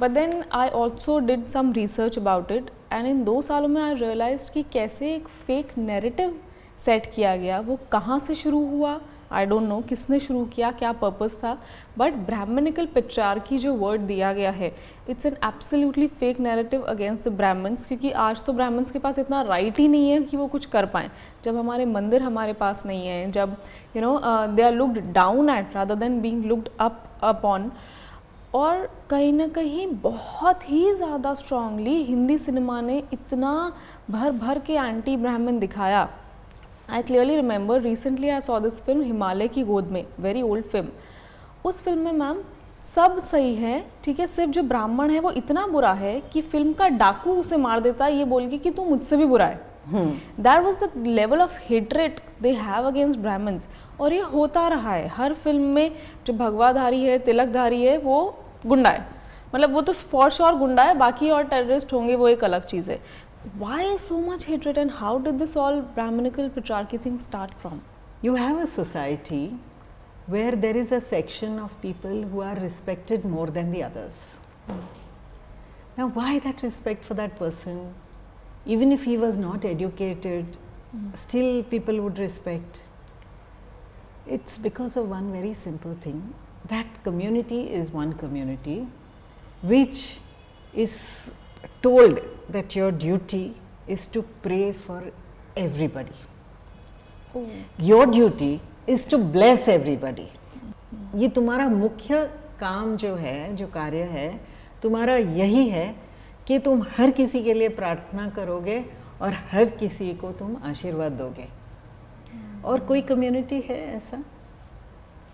But then I also did some research about it and in 2 सालों में आई रियलाइज्ड कि कैसे एक फेक नैरेटिव सेट किया गया. वो कहाँ से शुरू हुआ, आई डोंट नो किसने शुरू किया, क्या पर्पस था, बट ब्राह्मणिकल पेट्रियार्की जो वर्ड दिया गया है, it's an absolutely fake narrative against the Brahmins. क्योंकि आज तो ब्राह्मण्स के पास इतना राइट ही नहीं है कि वो कुछ कर पाएँ. जब हमारे मंदिर हमारे पास नहीं है, जब you know they are looked down at rather than being looked up upon. और कहीं ना कहीं बहुत ही ज़्यादा स्ट्रांगली हिंदी सिनेमा ने इतना भर भर के एंटी ब्राह्मण दिखाया. I clearly remember recently I saw this film Himalaya की गोद में, very old film. उस फिल्म में मैम सब सही है, ठीक है, सिर्फ जो ब्राह्मण है वो इतना बुरा है कि फिल्म का डाकू उसे मार देता है ये बोल के कि तू मुझसे भी बुरा है. That was the level of hatred they have against Brahmins. और ये होता रहा है हर फिल्म में. जो भगवाधारी है, तिलकधारी है, वो गुंडा है. मतलब वो तो फॉर श्योर गुंडा है, बाकी और टेररिस्ट होंगे वो एक अलग चीज़ है. Why so much hatred, and how did this all Brahminical patriarchy thing start from? You have a society where there is a section of people who are respected more than the others. Now, why that respect for that person? Even if he was not educated, still people would respect. It's because of one very simple thing. That community is one community which is told that your duty is to pray for everybody. Your duty is to bless everybody. ये तुम्हारा मुख्य काम जो है, जो कार्य है, तुम्हारा यही है कि तुम हर किसी के लिए प्रार्थना करोगे और हर किसी को तुम आशीर्वाद दोगे. और कोई कम्युनिटी है ऐसा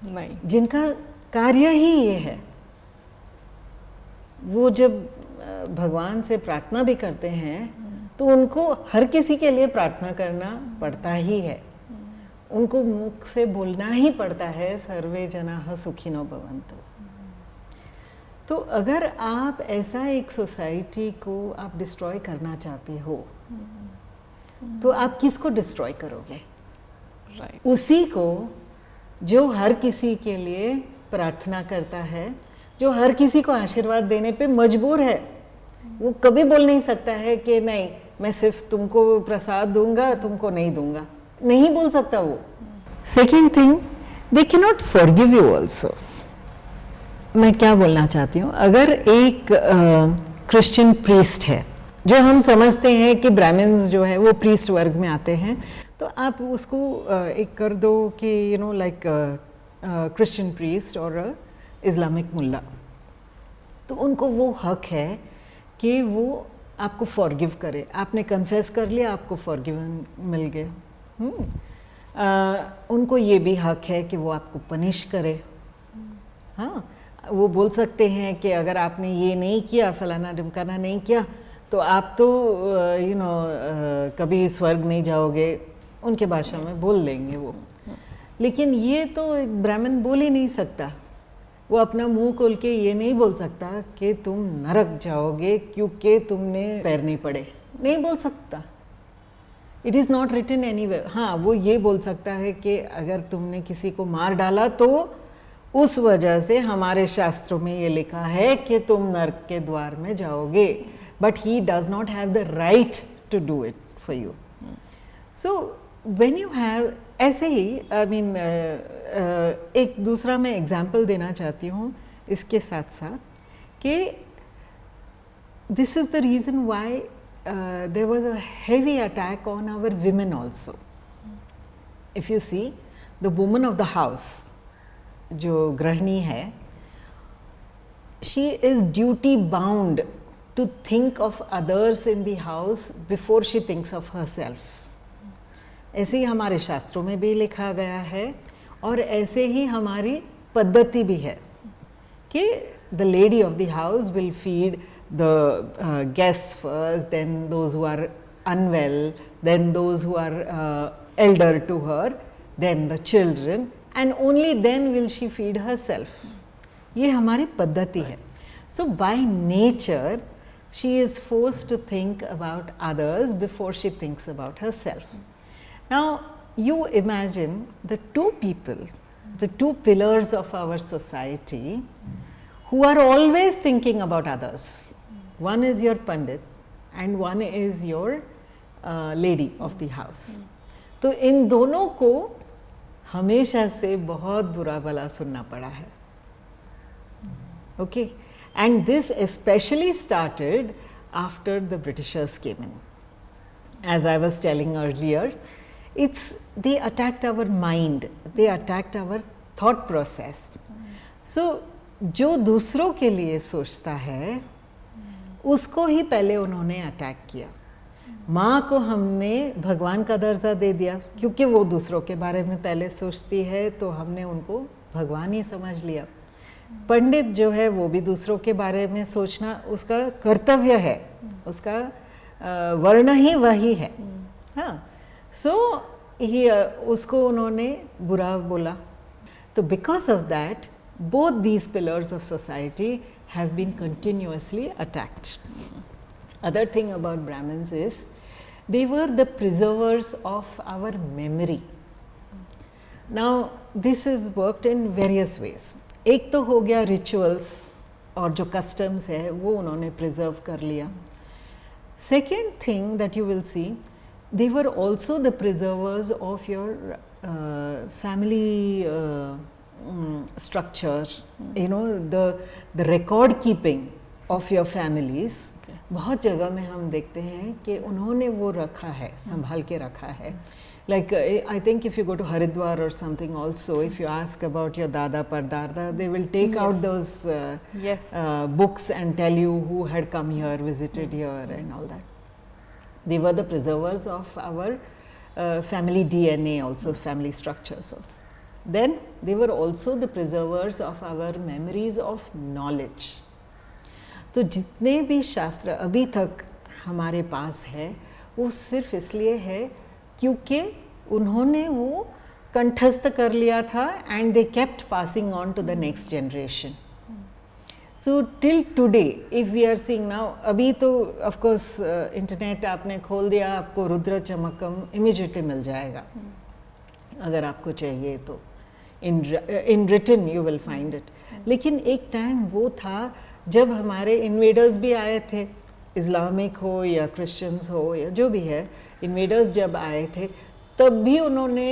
नहीं जिनका कार्य ही ये है. वो जब भगवान से प्रार्थना भी करते हैं तो उनको हर किसी के लिए प्रार्थना करना पड़ता ही है. उनको मुख से बोलना ही पड़ता है, सर्वे जनाः सुखिनो भवन्तु. तो अगर आप ऐसा एक सोसाइटी को आप डिस्ट्रॉय करना चाहते हो, तो आप किसको डिस्ट्रॉय करोगे? राइट, उसी को जो हर किसी के लिए प्रार्थना करता है, जो हर किसी को आशीर्वाद देने पे मजबूर है। वो कभी बोल नहीं सकता है कि नहीं मैं सिर्फ तुमको प्रसाद दूंगा, तुमको नहीं दूंगा, नहीं बोल सकता वो। Second thing, they can not forgive you also. मैं क्या बोलना चाहती हूँ, अगर एक क्रिश्चियन प्रीस्ट है, जो हम समझते हैं कि ब्राह्मण्स जो है वो प्रीस्ट वर्ग में आते हैं, तो आप उसको एक कर दो कि you know like Christian priest और इस्लामिक मुल्ला, तो उनको वो हक है कि वो आपको फॉरगिव करे। आपने कन्फेस कर लिया, आपको फॉरगिवन मिल गया। उनको ये भी हक है कि वो आपको पनिश करे। हाँ, वो बोल सकते हैं कि अगर आपने ये नहीं किया, फलाना ढिमकाना नहीं किया, तो आप तो यू नो कभी स्वर्ग नहीं जाओगे, उनके भाषा में बोल देंगे वो। लेकिन ये तो एक ब्राह्मण बोल ही नहीं सकता। वो अपना मुंह खोल के ये नहीं बोल सकता कि तुम नरक जाओगे क्योंकि तुमने पैर नहीं पड़े, नहीं बोल सकता। It is not written anywhere. हाँ, वो ये बोल सकता है कि अगर तुमने किसी को मार डाला तो उस वजह से हमारे शास्त्रों में ये लिखा है कि तुम नरक के द्वार में जाओगे, but he does not have the right to do it for you. So when you have, ऐसे ही आई मीन एक दूसरा मैं एग्जाम्पल देना चाहती हूँ इसके साथ साथ कि this is the reason why there was a heavy attack on our women also. If you see, the woman of the house, जो गृहिणी है, she is duty bound to think of others in the house before she thinks of herself. ऐसे ही हमारे शास्त्रों में भी लिखा गया है और ऐसे ही हमारी पद्धति भी है कि the lady of the house will feed the guests first, then those who are unwell, then those who are elder to her, then the children, and only then will she feed herself. ये हमारी पद्धति है. So by nature she is forced to think about others before she thinks about herself. Now you imagine the two people, the two pillars of our society who are always thinking about others. One is your pandit and one is your lady of the house. तो इन दोनों को हमेशा से बहुत बुरा भला सुनना पड़ा है. Okay, and this especially started after the Britishers came in. As I was telling earlier, they attacked our mind, they attacked our thought process. So जो दूसरों के लिए सोचता है उसको ही पहले उन्होंने अटैक किया. माँ को हमने भगवान का दर्जा दे दिया क्योंकि वो दूसरों के बारे में पहले सोचती है, तो हमने उनको भगवान ही समझ लिया. पंडित जो है वो भी दूसरों के बारे में सोचना उसका कर्तव्य है, उसका वर्ण ही वही है. हाँ, सो उसको उन्होंने बुरा बोला. तो because of that both these pillars of society have been continuously attacked. Other thing about Brahmins is they were the preservers of our memory. Now this is worked in various ways. एक तो हो गया rituals और जो customs है वो उन्होंने preserve कर लिया. Second thing that you will see, they were also the preservers of your family structure, you know, the record keeping of your families. बहुत जगह में हम देखते हैं कि उन्होंने वो रखा है, संभाल के रखा है. Like I think if you go to Haridwar or something also, if you ask about your dada pardada, they will take out those books and tell you who had come here, visited here and all that. They were the preservers of our family DNA also, family structures also. Then they were also the preservers of our memories of knowledge. तो जितने भी शास्त्र अभी तक हमारे पास है वो सिर्फ इसलिए है क्योंकि उन्होंने वो कंठस्थ कर लिया था and they kept passing on to the next generation. So till today, if we are seeing now, अभी तो of course इंटरनेट आपने खोल दिया, आपको रुद्र चमकम immediately मिल जाएगा अगर आपको चाहिए तो in written you will find it. लेकिन एक टाइम वो था जब हमारे इन्वेडर्स भी आए थे, इस्लामिक हो या क्रिश्चियंस हो या जो भी है, इन्वेडर्स जब आए थे तब भी उन्होंने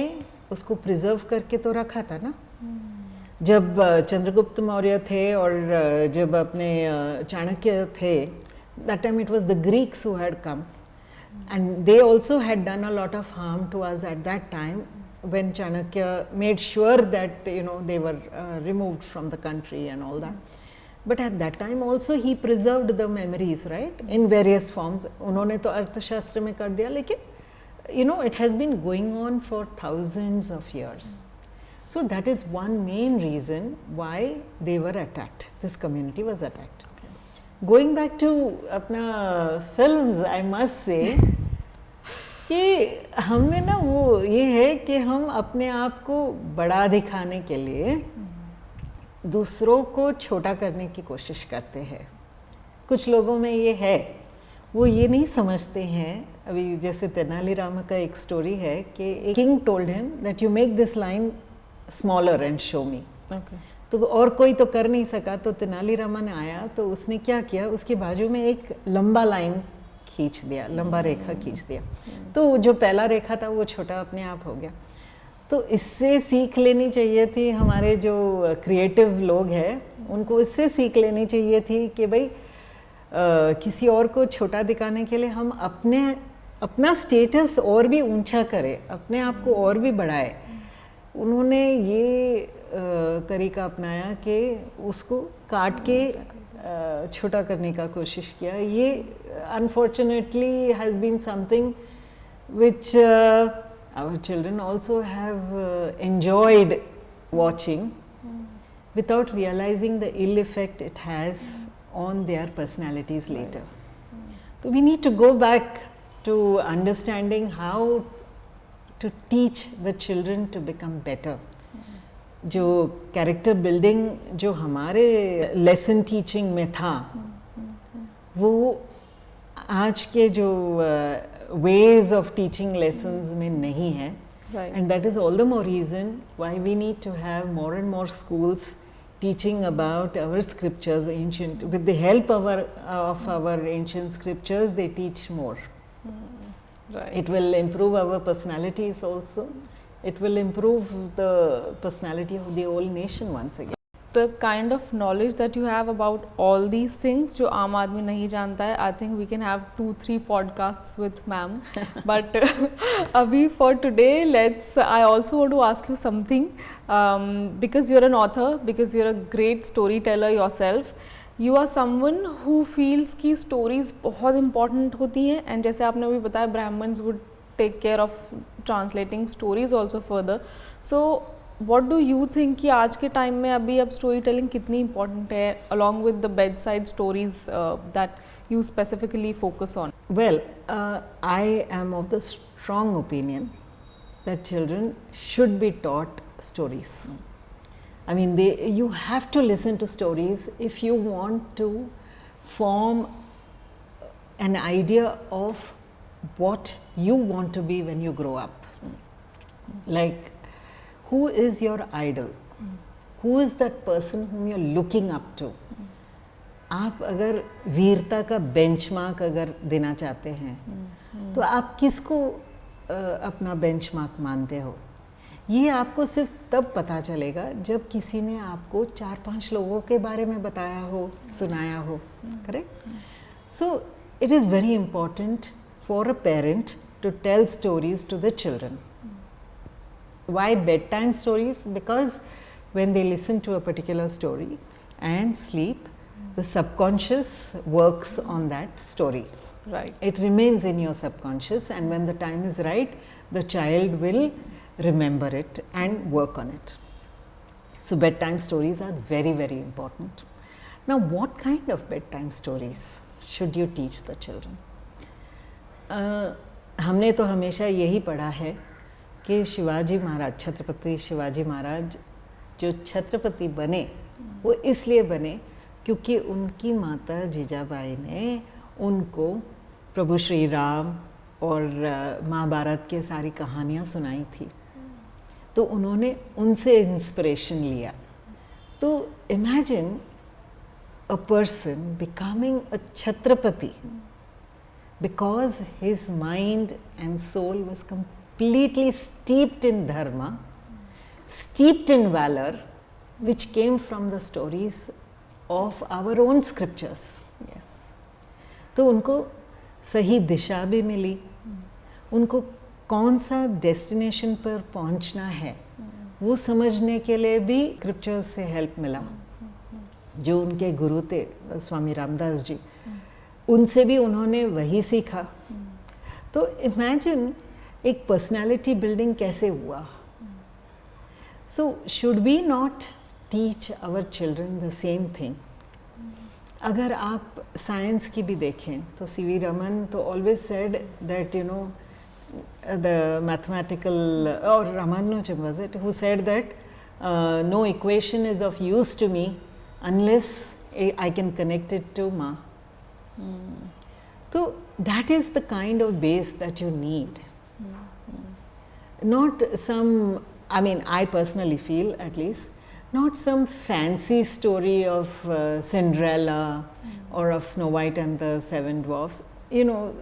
उसको प्रिजर्व करके तो रखा था ना. जब चंद्रगुप्त मौर्य थे और जब अपने चाणक्य थे, that time it was the Greeks who had come and they also had done a lot of harm to us at that time when Chanakya made sure that they were removed from the country and all that. But at that time also he preserved the memories, right, in various forms. उन्होंने तो अर्थशास्त्र में कर दिया, लेकिन it has been going on for thousands of years. So that is one main reason why they were attacked. This community was attacked. Going back to अपना films, I must say कि हमें ना वो ये है कि हम अपने आप को बड़ा दिखाने के लिए दूसरों को छोटा करने की कोशिश करते हैं. कुछ लोगों में ये है, वो ये नहीं समझते हैं. अभी जैसे तेनालीरामा का एक स्टोरी है कि एक king told him that you make this line smaller and show मी. तो और कोई तो कर नहीं सका, तो तेनालीरामा ने आया तो उसने क्या किया, उसके बाजू में एक लंबा लाइन खींच दिया, लंबा रेखा खींच दिया. तो जो पहला रेखा था वो छोटा अपने आप हो गया. तो इससे सीख लेनी चाहिए थी हमारे जो क्रिएटिव लोग हैं, उनको इससे सीख लेनी चाहिए थी कि भाई किसी और को छोटा दिखाने के लिए हम अपना स्टेटस और भी ऊंचा करें, अपने आप को और भी बढ़ाए. उन्होंने ये तरीका अपनाया कि उसको काट के छोटा करने का कोशिश किया. ये unfortunately has been something which our children also have enjoyed watching without realizing the ill effect it has on their personalities later. So we need to go back to understanding how to teach the children to become better. जो character building जो हमारे lesson teaching में था, वो आज के जो ways of teaching lessons में नहीं है. Right. And that is all the more reason why we need to have more and more schools teaching about our scriptures, ancient, with the help of our ancient scriptures. They teach more. Right. It will improve our personalities also. It will improve the personality of the whole nation once again. The kind of knowledge that you have about all these things जो आम आदमी नहीं जानता है, I think we can have 2-3 podcasts with ma'am. But अभी for today, I also want to ask you something, because you're an author, because you're a great storyteller yourself. You are someone who feels कि stories बहुत important होती हैं, and जैसे आपने अभी बताया, Brahmins would take care of translating stories also further. So what do you think कि आज के टाइम में अभी अब स्टोरी टेलिंग कितनी इम्पॉर्टेंट है, along with the bedside stories that you specifically focus on? Well, I am of the strong opinion that children should be taught stories. I mean, you have to listen to stories if you want to form an idea of what you want to be when you grow up. Like, who is your idol? Who is that person whom you're looking up to? आप अगर वीरता का benchmark अगर देना चाहते हैं, तो आप किसको अपना बेंचमार्क मानते हो? ये आपको सिर्फ तब पता चलेगा जब किसी ने आपको 4-5 लोगों के बारे में बताया हो, सुनाया हो. Correct? So it is very important for a parent to tell stories to the children. Why bedtime stories? Because when they listen to a particular story and sleep, the subconscious works on that story. Right. It remains in your subconscious, and when the time is right, the child will remember it and work on it. So bedtime stories are very, very important. Now, what kind of bedtime stories should you teach the children? हमने तो हमेशा यही पढ़ा है कि शिवाजी महाराज, छत्रपति शिवाजी महाराज जो छत्रपति बने, वो इसलिए बने क्योंकि उनकी माता जीजाबाई ने उनको प्रभु श्री राम और महाभारत के सारी कहानियाँ सुनाई थी, तो उन्होंने उनसे इंस्पिरेशन लिया. तो imagine a person becoming a Chhatrapati because his mind and soul was completely steeped in dharma, steeped in valor, which came from the stories of our own scriptures. Yes. तो उनको सही दिशा भी मिली, उनको कौन सा डेस्टिनेशन पर पहुंचना है वो समझने के लिए भी स्क्रिप्चर्स से हेल्प मिला. जो उनके गुरु थे स्वामी रामदास जी, उनसे भी उन्होंने वही सीखा. तो इमेजिन एक पर्सनालिटी बिल्डिंग कैसे हुआ. So should we not teach our children the same thing. अगर आप साइंस की भी देखें तो सीवी रमन तो always said that you know the mathematical, or Ramanujan was it, who said that no equation is of use to me unless I can connect it to Ma. So that is the kind of base that you need. Not some, I mean, I personally feel at least, not some fancy story of Cinderella or of Snow White and the Seven Dwarfs. You know,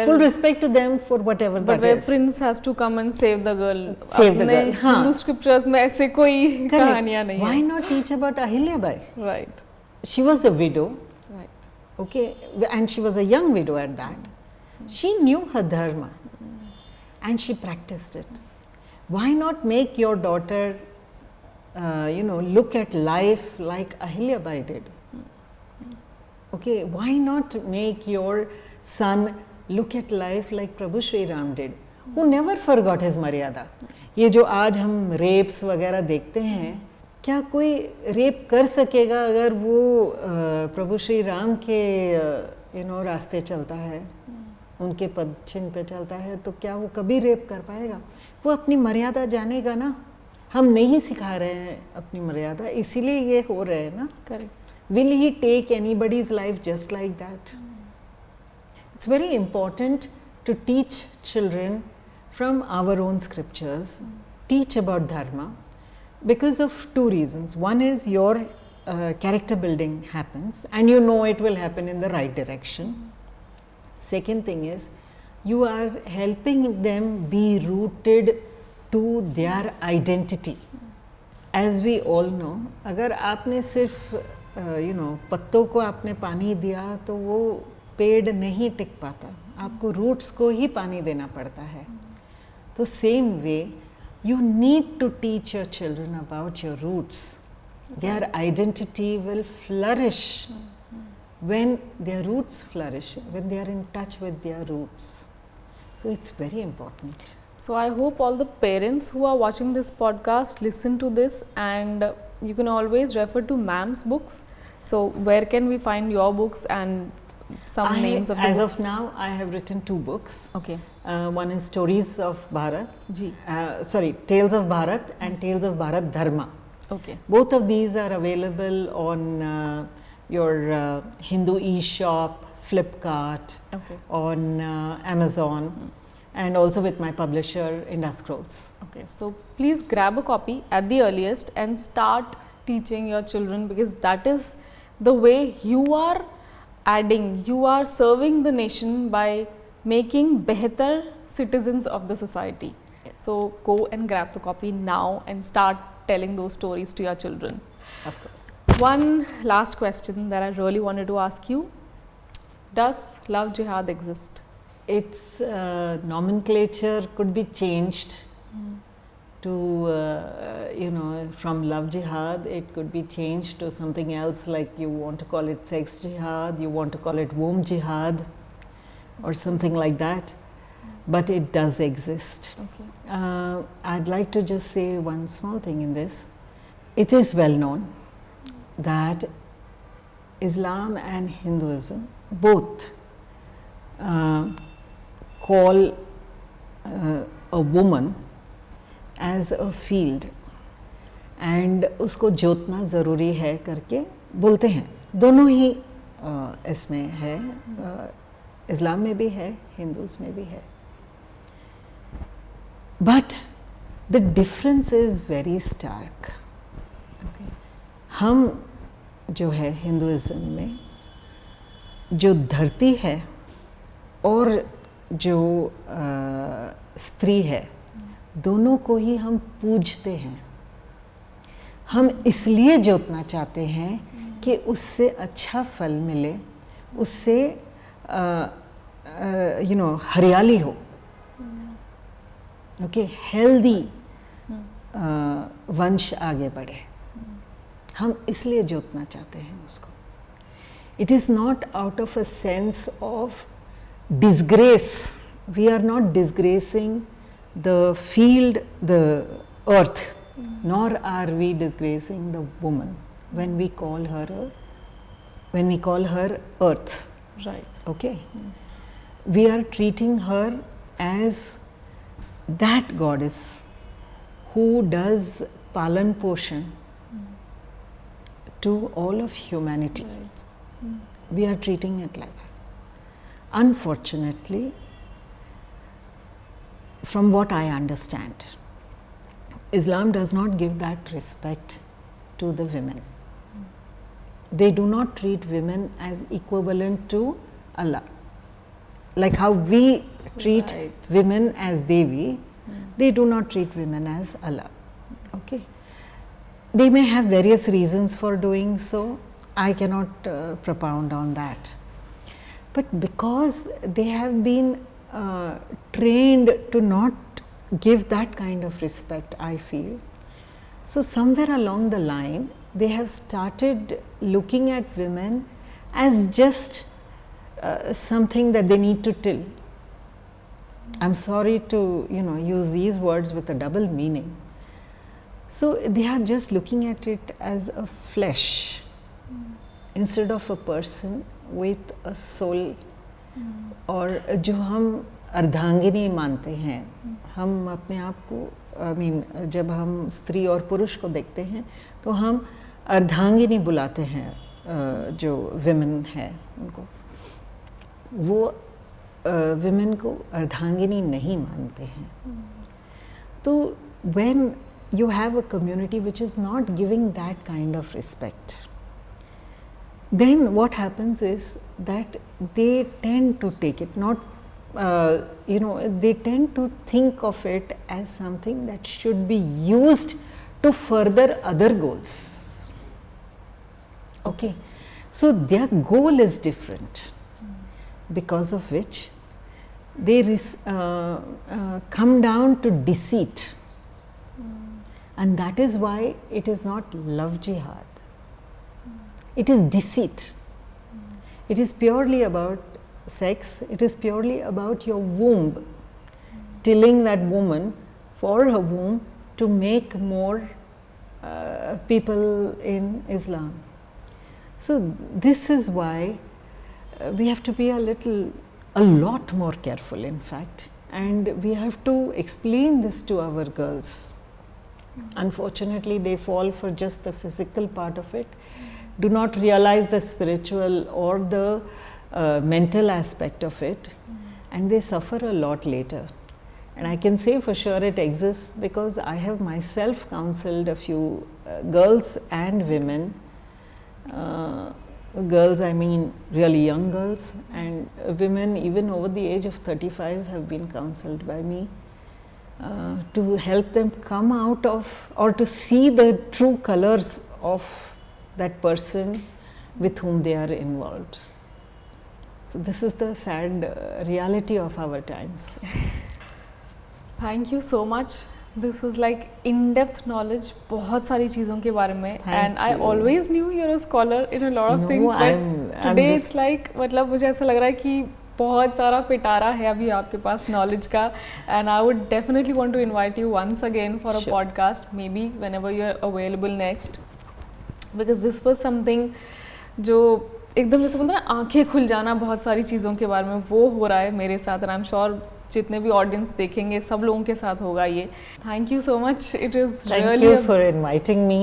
full respect to them for whatever that is. But where prince has to come and save the girl. Save the girl. हाँ. Hindu scriptures में ऐसे कोई कहानियाँ नहीं Why not teach about Ahilya Bai? Right. She was a widow. Right. Okay, and she was a young widow at that. She knew her dharma, and she practiced it. Why not make your daughter, you know, look at life like Ahilya Bai did? Okay, why not make your son look at life like Prabhu Shri Ram did, who never forgot his maryada. ये जो आज हम wraps वगैरह देखते हैं, क्या कोई rape कर सकेगा अगर वो प्रभु श्री राम के यू नो रास्ते चलता है, उनके पद चिन्ह पे चलता है, तो क्या वो कभी रेप कर पाएगा? वो अपनी मर्यादा जानेगा ना. हम नहीं सिखा रहे हैं अपनी मर्यादा, इसीलिए ये हो रहे हैं ना. Correct. Will he take anybody's life just like that? It's very important to teach children from our own scriptures, teach about dharma, because of two reasons. One is your character building happens, and you know it will happen in the right direction. Second thing is, you are helping them be rooted to their identity. As we all know, अगर आपने सिर्फ you know पत्तों को आपने पानी दिया तो वो पेड़ नहीं टिक पाता, आपको रूट्स को ही पानी देना पड़ता है. तो same way you need to teach your children about your roots. Their identity will flourish when their roots flourish, when they are in touch with their roots. So it's very important. So I hope all the parents who are watching this podcast listen to this, and you can always refer to ma'am's books. So where can we find your books and some names of the as books? of now, I have written 2 books. Okay. One is Stories of Bharat, Ji. sorry, Tales of Bharat and Tales of Bharat Dharma. Okay. Both of these are available on your Hindu e-shop, Flipkart, Okay. on Amazon, and also with my publisher Indus Scrolls. Okay, so please grab a copy at the earliest and start teaching your children, because that is the way you are adding, you are serving the nation by making better citizens of the society. Yes. So go and grab the copy now and start telling those stories to your children. Of course. One last question that I really wanted to ask you: does love jihad exist? Its nomenclature could be changed to, you know, from love jihad, it could be changed to something else, like you want to call it sex jihad, you want to call it womb jihad, or something like that. But it does exist. Okay. I'd like to just say one small thing in this. It is well known that Islam and Hinduism both call a woman as a field, and उसको जोतना ज़रूरी है करके बोलते हैं, दोनों ही इसमें है, इस्लाम में भी है, हिंदूज में भी है. But the difference is very stark. हम जो है हिंदुइज्म में जो धरती है और जो स्त्री है, दोनों को ही हम पूजते हैं. हम इसलिए जोतना चाहते हैं कि उससे अच्छा फल मिले, उससे हरियाली हो, ओके, हेल्दी वंश आगे बढ़े. हम इसलिए जोतना चाहते हैं उसको. It is not out of a sense of disgrace. We are not disgracing the field, the earth, nor are we disgracing the woman when we call her earth. Right. Okay. We are treating her as that goddess who does palan poshan to all of humanity. Right. We are treating it like that. Unfortunately, from what I understand, Islam does not give that respect to the women. They do not treat women as equivalent to Allah. Like how we treat Right. women as Devi, they do not treat women as Allah. Okay. They may have various reasons for doing so. I cannot propound on that. But because they have been trained to not give that kind of respect, I feel, so somewhere along the line they have started looking at women as just something that they need to till. I'm sorry to use these words with a double meaning. So they are just looking at it as a flesh instead of a person with a soul. और जो हम अर्धांगिनी मानते हैं, हम अपने आप को जब हम स्त्री और पुरुष को देखते हैं तो हम अर्धांगिनी बुलाते हैं. जो विमेन है उनको, वो विमेन को अर्धांगिनी नहीं मानते हैं. तो when you have a community which is not giving that kind of respect, then what happens is that they tend to take it not, they tend to think of it as something that should be used to further other goals. Okay, so their goal is different, because of which they come down to deceit, and that is why it is not love jihad. It is deceit. It is purely about sex. It is purely about your womb, tilling that woman for her womb to make more people in Islam. So this is why we have to be a lot more careful, in fact, and we have to explain this to our girls. Unfortunately, they fall for just the physical part of it, do not realize the spiritual or the mental aspect of it, and they suffer a lot later. And I can say for sure it exists because I have myself counseled a few girls and women. Girls, I mean really young girls, and women even over the age of 35 have been counseled by me to help them come out of, or to see the true colors of that person with whom they are involved. So this is the sad reality of our times. Thank you so much. This was like in-depth knowledge, बहुत सारी चीज़ों के बारे में. And I always knew you're a scholar in a lot of things, but today it's like, मतलब मुझे ऐसा लग रहा है कि बहुत सारा पिटारा है अभी आपके पास knowledge का. And I would definitely want to invite you once again for a podcast, maybe whenever you're available next. Because this was something जो एकदम जैसे बोलते हैं ना, आंखें खुल जाना बहुत सारी चीज़ों के बारे में, वो हो रहा है मेरे साथ. And I'm sure जितने भी ऑडियंस देखेंगे सब लोगों के साथ होगा ये. Thank you so much. It is Thank really you for inviting me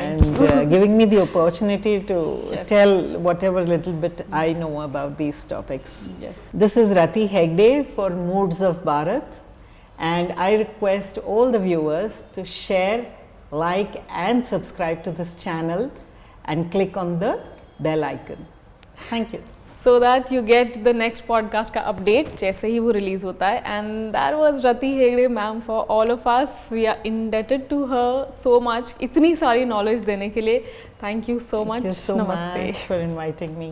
and giving me the opportunity to Yes. tell whatever little bit I know about these topics. Yes. This is Rati Hegde for Moods of Bharat, and I request all the viewers to share, like and subscribe to this channel and click on the bell icon. Thank you. so that you get the next podcast का update जैसे ही वो release होता है. And that was Rati Hegde ma'am for all of us. We are indebted to her so much. इतनी सारी knowledge देने के लिए. Thank you so much. Thank you so Namaste. much for inviting me.